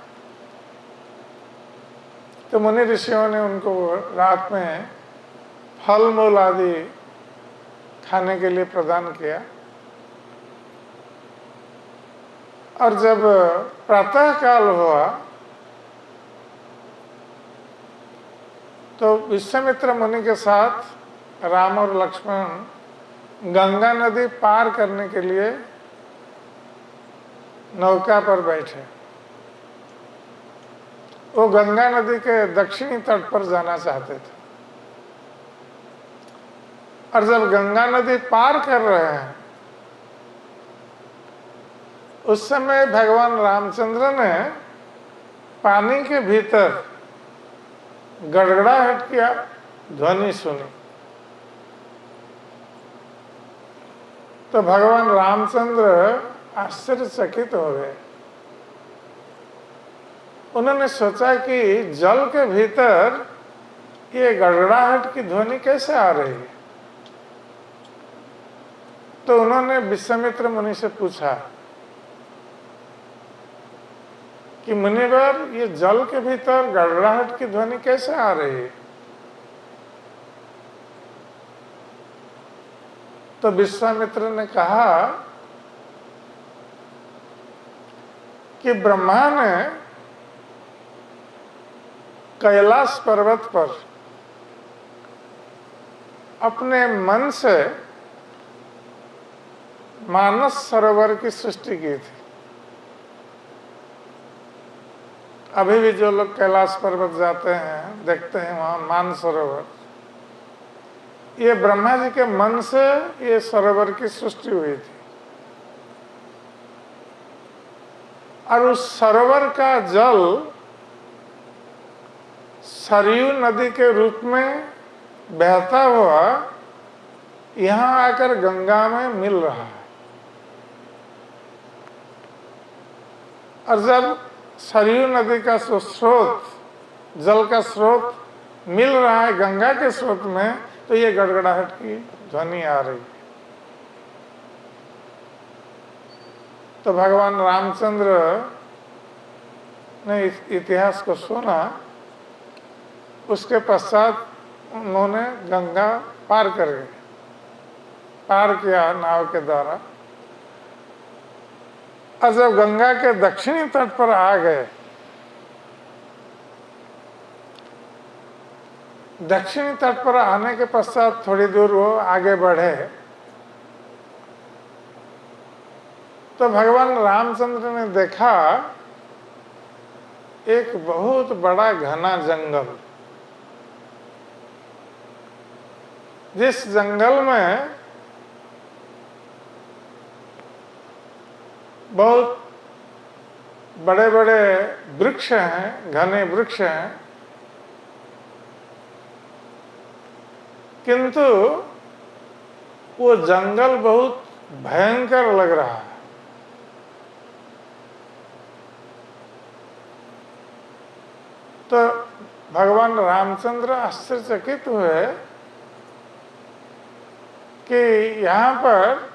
तो मुनि ऋषियों ने उनको रात में फल मूल आदि खाने के लिए प्रदान किया। और जब प्रातः काल हुआ तो विश्वामित्र मुनि के साथ राम और लक्ष्मण गंगा नदी पार करने के लिए नौका पर बैठे। वो गंगा नदी के दक्षिणी तट पर जाना चाहते थे। और जब गंगा नदी पार कर रहे हैं उस समय भगवान रामचंद्र ने पानी के भीतर गड़गड़ाहट की ध्वनि सुनी। तो भगवान रामचंद्र आश्चर्यचकित हो गए। उन्होंने सोचा कि जल के भीतर ये गड़गड़ाहट की ध्वनि कैसे आ रही है। तो उन्होंने विश्वामित्र मुनि से पूछा कि मुनिवर, ये जल के भीतर गड़गड़ाहट की ध्वनि कैसे आ रही है। तो विश्वामित्र ने कहा कि ब्रह्मा ने कैलाश पर्वत पर अपने मन से मानस सरोवर की सृष्टि की थी। अभी भी जो लोग कैलाश पर्वत जाते हैं देखते हैं वहां मान सरोवर, ये ब्रह्मा जी के मन से ये सरोवर की सृष्टि हुई थी। और उस सरोवर का जल सरयू नदी के रूप में बहता हुआ यहां आकर गंगा में मिल रहा है। और जब सरयू नदी का स्रोत, जल का स्रोत मिल रहा है गंगा के स्रोत में, तो ये गड़गड़ाहट की ध्वनि आ रही है। तो भगवान रामचंद्र ने इस इतिहास को सुना। उसके पश्चात उन्होंने गंगा पार कर गए, पार किया नाव के द्वारा। और जब गंगा के दक्षिणी तट पर आ गए, दक्षिणी तट पर आने के पश्चात थोड़ी दूर वो आगे बढ़े, तो भगवान रामचंद्र ने देखा एक बहुत बड़ा घना जंगल, जिस जंगल में बहुत बड़े बड़े वृक्ष हैं, घने वृक्ष हैं, किंतु वो जंगल बहुत भयंकर लग रहा है। तो भगवान रामचंद्र आश्चर्यचकित हुए कि यहाँ पर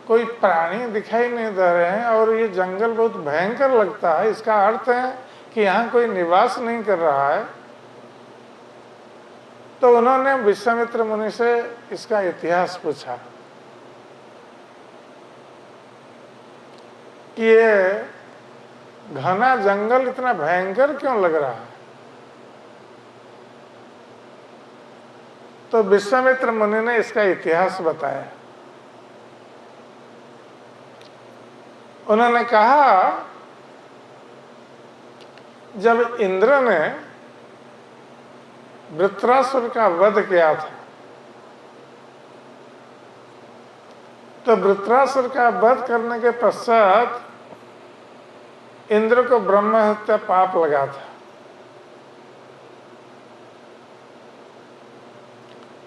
कोई प्राणी दिखाई नहीं दे रहे हैं और ये जंगल बहुत भयंकर लगता है। इसका अर्थ है कि यहाँ कोई निवास नहीं कर रहा है। तो उन्होंने विश्वामित्र मुनि से इसका इतिहास पूछा कि ये घना जंगल इतना भयंकर क्यों लग रहा है। तो विश्वामित्र मुनि ने इसका इतिहास बताया। उन्होंने कहा, जब इंद्र ने वृत्रासुर का वध किया था, तो वृत्रासुर का वध करने के पश्चात इंद्र को ब्रह्म हत्या पाप लगा था।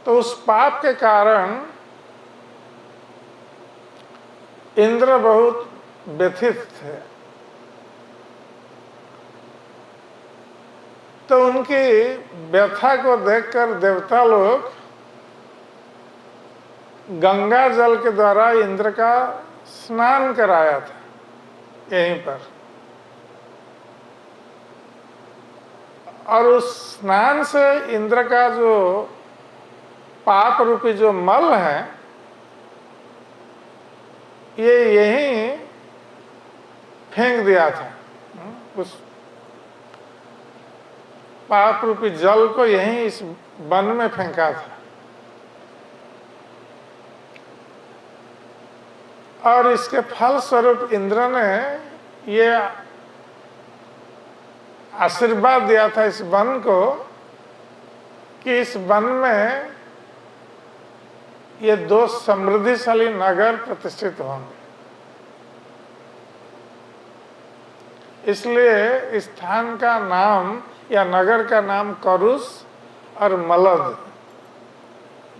तो उस पाप के कारण इंद्र बहुत व्यथित थे। तो उनकी व्यथा को देखकर देवता लोग गंगा जल के द्वारा इंद्र का स्नान कराया था यहीं पर। और उस स्नान से इंद्र का जो पाप रूपी जो मल है, ये यहीं फेंक दिया था। उस पाप रूपी जल को यहीं इस वन में फेंका था। और इसके फल स्वरूप इंद्र ने ये आशीर्वाद दिया था इस वन को कि इस वन में ये 2 समृद्धिशाली नगर प्रतिष्ठित होंगे। इसलिए इस स्थान का नाम या नगर का नाम करुष और मलद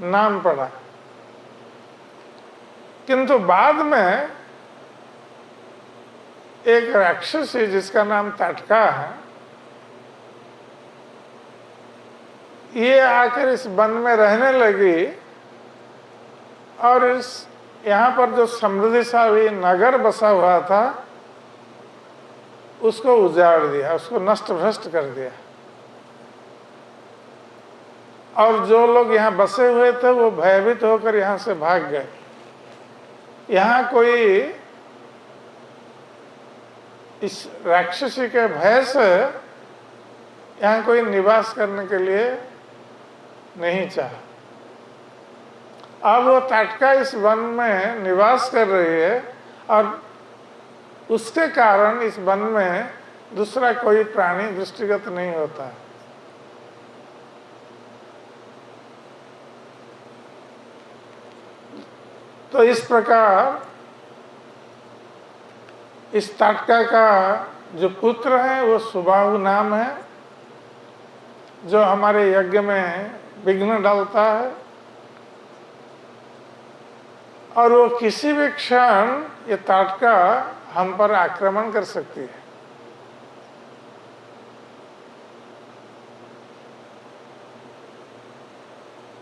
नाम पड़ा। किंतु बाद में एक राक्षसी जिसका नाम ताटका है, ये आकर इस वन में रहने लगी और इस यहाँ पर जो समृद्धिशाली नगर बसा हुआ था उसको उजाड़ दिया, उसको नष्ट भ्रष्ट कर दिया। और जो लोग यहाँ बसे हुए थे वो भयभीत होकर यहाँ से भाग गए। यहाँ कोई इस राक्षसी के भय से यहाँ कोई निवास करने के लिए नहीं चाहा। अब वो ताटका इस वन में निवास कर रही है और उसके कारण इस वन में दूसरा कोई प्राणी दृष्टिगत नहीं होता है। तो इस प्रकार इस ताटका का जो पुत्र है वो सुबाहु नाम है, जो हमारे यज्ञ में विघ्न डालता है, और वो किसी भी क्षण ये ताटका हम पर आक्रमण कर सकती है।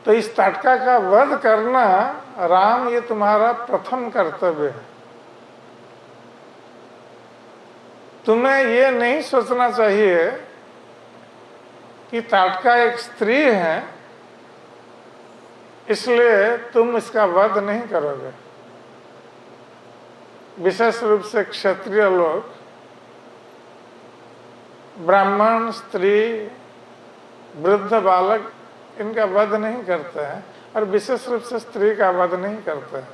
तो इस ताटका का वध करना राम, ये तुम्हारा प्रथम कर्तव्य है। तुम्हें ये नहीं सोचना चाहिए कि ताटका एक स्त्री है इसलिए तुम इसका वध नहीं करोगे। विशेष रूप से क्षत्रिय लोग ब्राह्मण, स्त्री, वृद्ध, बालक इनका वध नहीं करते हैं, और विशेष रूप से स्त्री का वध नहीं करते हैं।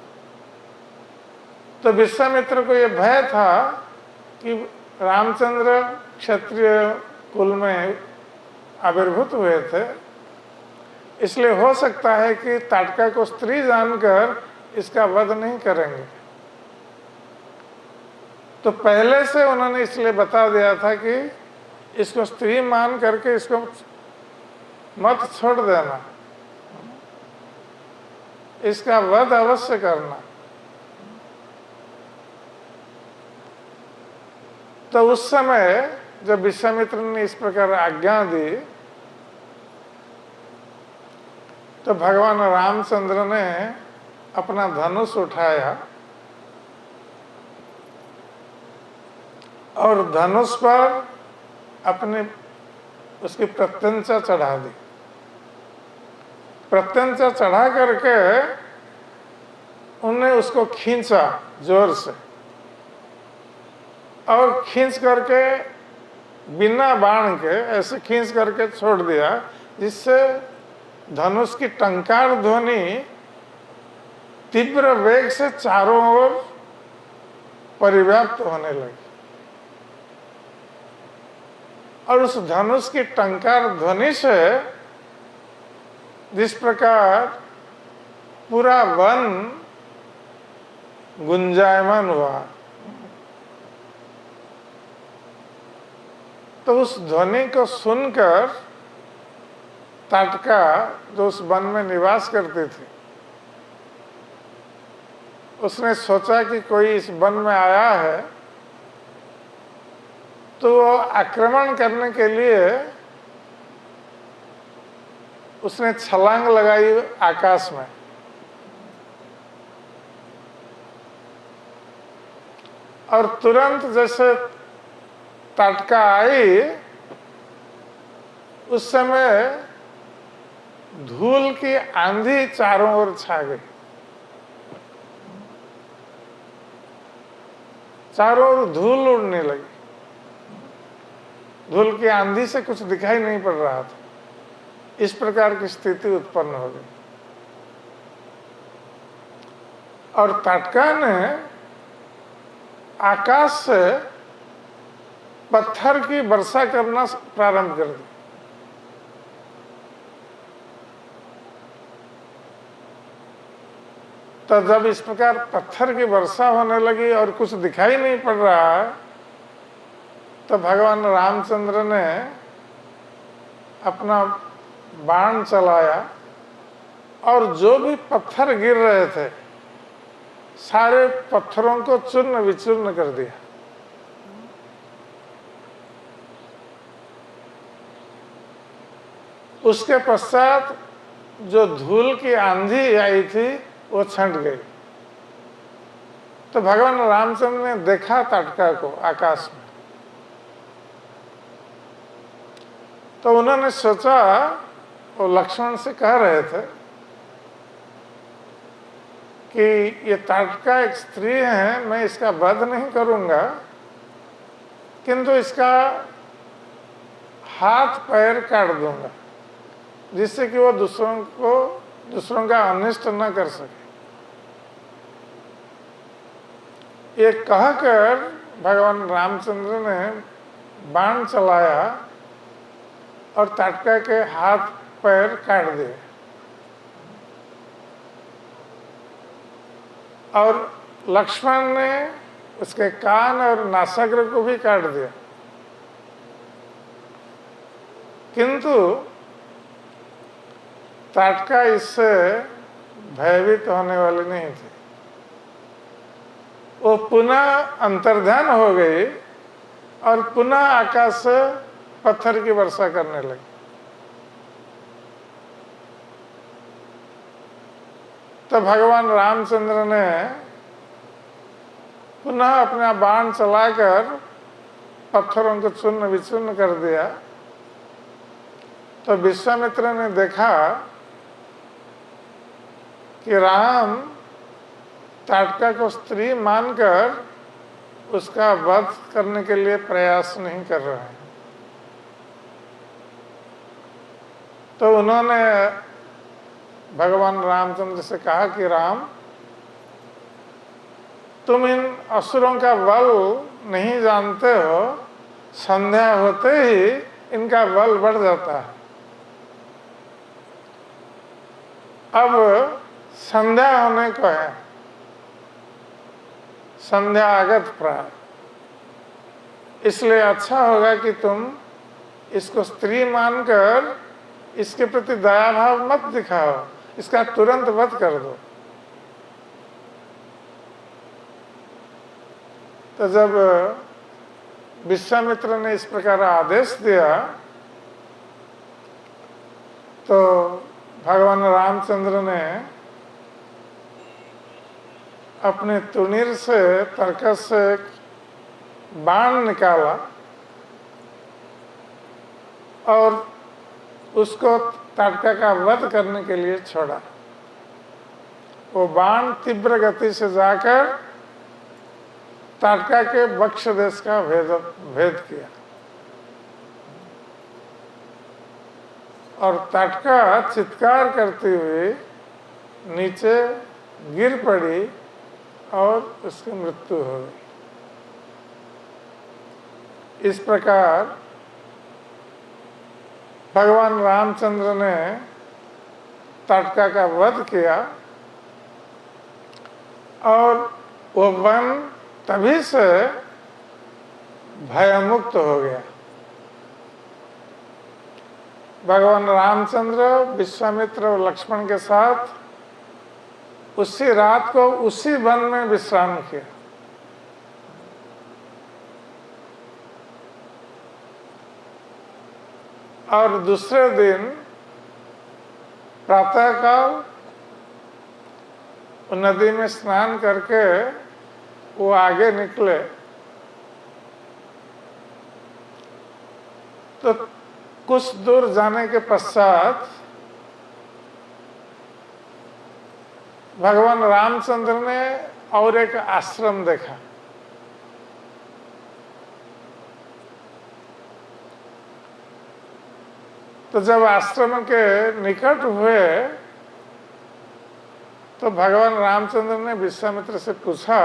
तो विश्वामित्र को यह भय था कि रामचंद्र क्षत्रिय कुल में आविर्भूत हुए थे, इसलिए हो सकता है कि ताटका को स्त्री जानकर इसका वध नहीं करेंगे। तो पहले से उन्होंने इसलिए बता दिया था कि इसको स्त्री मान करके इसको मत छोड़ देना, इसका वध अवश्य करना। तो उस समय जब विश्वामित्र ने इस प्रकार आज्ञा दी तो भगवान रामचंद्र ने अपना धनुष उठाया और धनुष पर अपने उसकी प्रत्यंचा चढ़ा दी। प्रत्यंचा चढ़ा करके उन्हें उसको खींचा जोर से, और खींच करके बिना बाण के ऐसे खींच करके छोड़ दिया, जिससे धनुष की टंकार ध्वनि तीव्र वेग से चारों ओर परिव्याप्त होने लगी। और उस धनुष की टंकार ध्वनि से जिस प्रकार पूरा वन गुंजायमान हुआ, तो उस ध्वनि को सुनकर ताटका, जो उस वन में निवास करती थी, उसने सोचा कि कोई इस वन में आया है, तो वो आक्रमण करने के लिए उसने छलांग लगाई आकाश में। और तुरंत जैसे ताटका आई, उस समय धूल की आंधी चारों ओर छा गई। चारों ओर धूल उड़ने लगी। धूल की आंधी से कुछ दिखाई नहीं पड़ रहा था। इस प्रकार की स्थिति उत्पन्न हो गई। और ताटका ने आकाश से पत्थर की वर्षा करना प्रारंभ कर दी। तो जब इस प्रकार पत्थर की वर्षा होने लगी और कुछ दिखाई नहीं पड़ रहा है, तो भगवान रामचंद्र ने अपना बाण चलाया और जो भी पत्थर गिर रहे थे सारे पत्थरों को चूर्ण विचूर्ण कर दिया। उसके पश्चात जो धूल की आंधी आई थी वो छंट गई। तो भगवान रामचंद्र ने देखा ताटका को आकाश में, तो उन्होंने सोचा, वो लक्ष्मण से कह रहे थे कि ये ताटका एक स्त्री है, मैं इसका वध नहीं करूंगा, किंतु इसका हाथ पैर काट दूंगा, जिससे कि वो दूसरों का अनिष्ट न कर सके। ये कहकर भगवान रामचंद्र ने बाण चलाया और ताटका के हाथ पैर काट दिए। और लक्ष्मण ने उसके कान और नासाग्र को भी काट दिया, किंतु ताटका इससे भयभीत होने वाली नहीं थी। वो पुनः अंतर्ध्यान हो गई और पुनः आकाश से पत्थर की वर्षा करने लगी। तो भगवान रामचंद्र ने पुनः अपना बाण चलाकर पत्थरों को चूर्ण विचूर्ण कर दिया। तो विश्वामित्र ने देखा कि राम ताटका को स्त्री मानकर उसका वध करने के लिए प्रयास नहीं कर रहे हैं। तो उन्होंने भगवान रामचंद्र से कहा कि राम, तुम इन असुरों का बल नहीं जानते हो, संध्या होते ही इनका बल बढ़ जाता है। अब संध्या होने को है, संध्या आगत प्राय, इसलिए अच्छा होगा कि तुम इसको स्त्री मानकर इसके प्रति दया भाव मत दिखाओ, इसका तुरंत वध कर दो। तो जब विश्वामित्र ने इस प्रकार आदेश दिया तो भगवान रामचंद्र ने अपने तुनीर से तरकस से बाण निकाला और उसको ताटका का वध करने के लिए छोड़ा। वो बाण तीव्र गति से जाकर ताटका के वक्ष देश का भेद किया और ताटका चित्कार करती हुई नीचे गिर पड़ी और उसकी मृत्यु हो गई। इस प्रकार भगवान रामचंद्र ने ताटका का वध किया और वो वन तभी से भयमुक्त हो गया। भगवान रामचंद्र विश्वामित्र और लक्ष्मण के साथ उसी रात को उसी वन में विश्राम किया। और दूसरे दिन प्रातःकाल नदी में स्नान करके वो आगे निकले तो कुछ दूर जाने के पश्चात भगवान रामचंद्र ने और एक आश्रम देखा। तो जब आश्रम के निकट हुए तो भगवान रामचंद्र ने विश्वामित्र से पूछा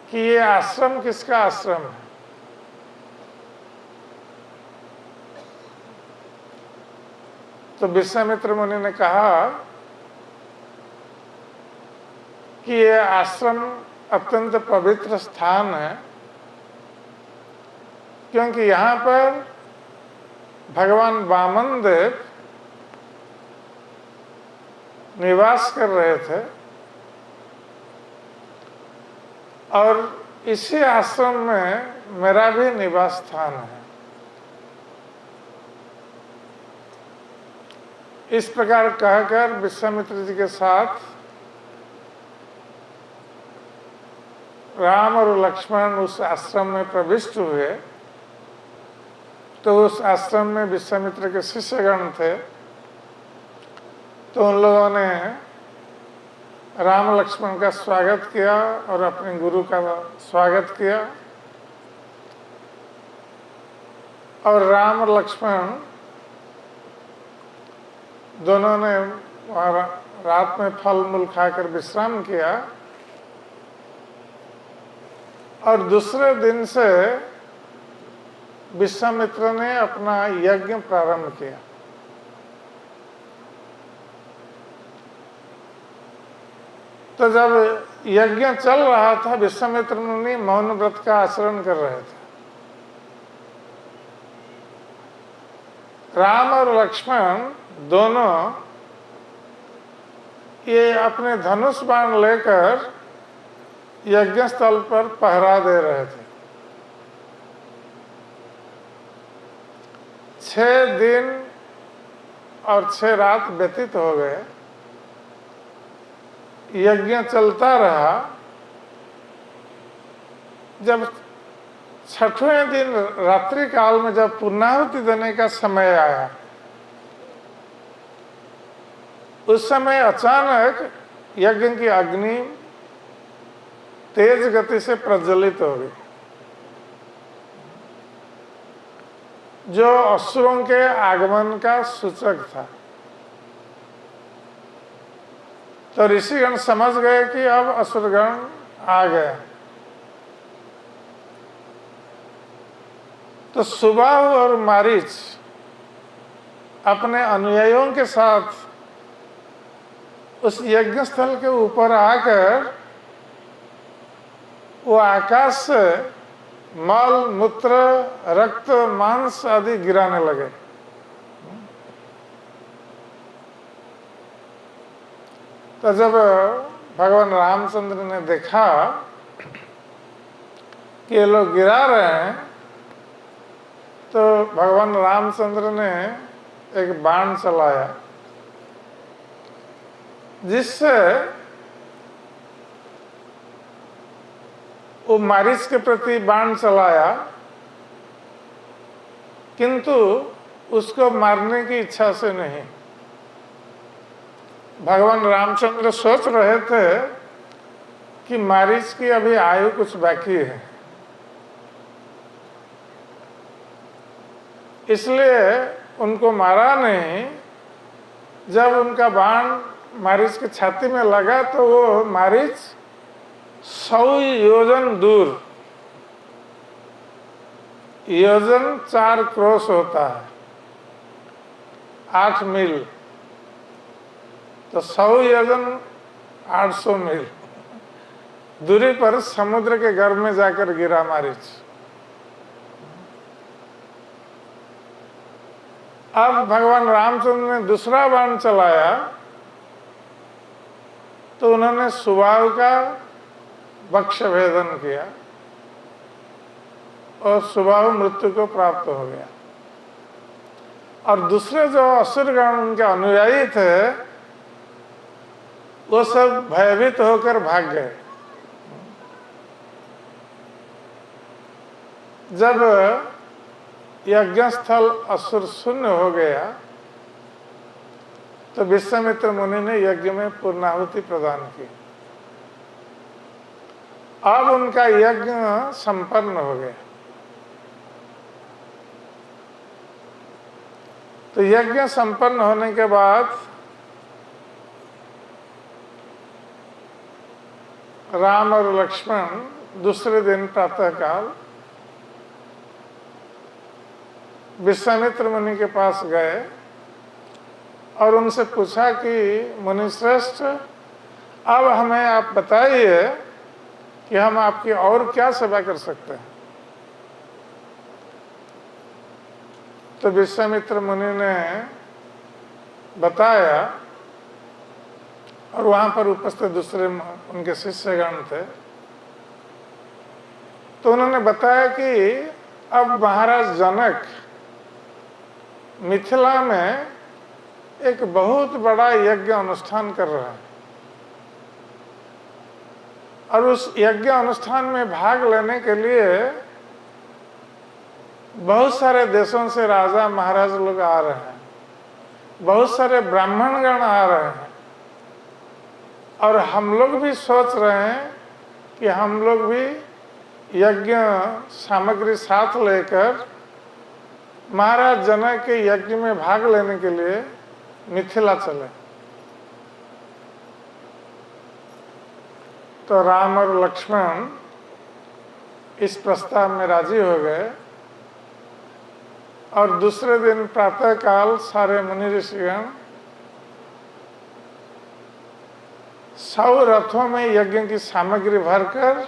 कि ये आश्रम किसका आश्रम है। तो विश्वामित्र मुनि ने कहा कि ये आश्रम अत्यंत पवित्र स्थान है, क्योंकि यहाँ पर भगवान वामन देव निवास कर रहे थे और इसी आश्रम में मेरा भी निवास स्थान है। इस प्रकार कहकर विश्वामित्र जी के साथ राम और लक्ष्मण उस आश्रम में प्रविष्ट हुए। तो उस आश्रम में विश्वामित्र के शिष्यगण थे। तो उन लोगों ने राम लक्ष्मण का स्वागत किया और अपने गुरु का स्वागत किया और राम और लक्ष्मण दोनों ने वहाँ रात में फल मूल खाकर विश्राम किया और दूसरे दिन से विश्वामित्र ने अपना यज्ञ प्रारंभ किया। तो जब यज्ञ चल रहा था, विश्वामित्र मुनि मौन व्रत का आचरण कर रहे थे। राम और लक्ष्मण दोनों ये अपने धनुष बाण लेकर यज्ञ स्थल पर पहरा दे रहे थे। 6 दिन और 6 रात व्यतीत हो गए, यज्ञ चलता रहा। जब 6वें दिन रात्रि काल में जब पूर्णाहुति देने का समय आया, उस समय अचानक यज्ञ की अग्नि तेज गति से प्रज्वलित हो गई, जो असुरों के आगमन का सूचक था। तो ऋषिगण समझ गए कि अब असुरगण आ गए। तो सुबाहु और मारीच अपने अनुयायियों के साथ उस यज्ञ स्थल के ऊपर आकर वो आकाश से मल मूत्र रक्त मांस आदि गिराने लगे। तो जब भगवान रामचंद्र ने देखा कि ये लोग गिरा रहे हैं, तो भगवान रामचंद्र ने एक बाण चलाया, जिससे वो मारीच के प्रति बाण चलाया, किंतु उसको मारने की इच्छा से नहीं। भगवान रामचंद्र सोच रहे थे कि मारीच की अभी आयु कुछ बाकी है, इसलिए उनको मारा नहीं। जब उनका बाण मारीच की छाती में लगा तो वो मारीच 100 योजन दूर, योजन 4 क्रोश होता है, 8 मील, तो 100 योजन 800 मील दूरी पर समुद्र के गर्भ में जाकर गिरा मारीच। अब भगवान रामचंद्र ने दूसरा बाण चलाया, तो उन्होंने सुबाहु का वक्ष भेदन किया और सुबाहु मृत्यु को प्राप्त हो गया। और दूसरे जो असुरगण उनके अनुयायी थे, वो सब भयभीत होकर भाग गए। जब यज्ञ स्थल असुर शून्य हो गया, तो विश्वामित्र मुनि ने यज्ञ में पूर्णाहुति प्रदान की। अब उनका यज्ञ संपन्न हो गया। तो यज्ञ संपन्न होने के बाद राम और लक्ष्मण दूसरे दिन प्रातःकाल विश्वामित्र मुनि के पास गए और उनसे पूछा कि मुनिश्रेष्ठ, अब हमें आप बताइए कि हम आपकी और क्या सेवा कर सकते हैं। तो विश्वामित्र मुनि ने बताया, और वहां पर उपस्थित दूसरे उनके शिष्यगण थे, तो उन्होंने बताया कि अब महाराज जनक मिथिला में एक बहुत बड़ा यज्ञ अनुष्ठान कर रहे हैं, और उस यज्ञ अनुष्ठान में भाग लेने के लिए बहुत सारे देशों से राजा महाराज लोग आ रहे हैं, बहुत सारे ब्राह्मणगण आ रहे हैं, और हम लोग भी सोच रहे हैं कि हम लोग भी यज्ञ सामग्री साथ लेकर महाराज जनक के यज्ञ में भाग लेने के लिए मिथिला चले। तो राम और लक्ष्मण इस प्रस्ताव में राजी हो गए, और दूसरे दिन प्रातःकाल सारे मुनि ऋषिगण 100 रथों में यज्ञ की सामग्री भरकर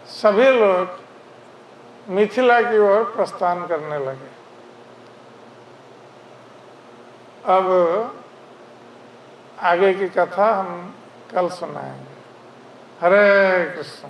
सभी लोग मिथिला की ओर प्रस्थान करने लगे। अब आगे की कथा हम कल सुनाएंगे। हरे कृष्ण।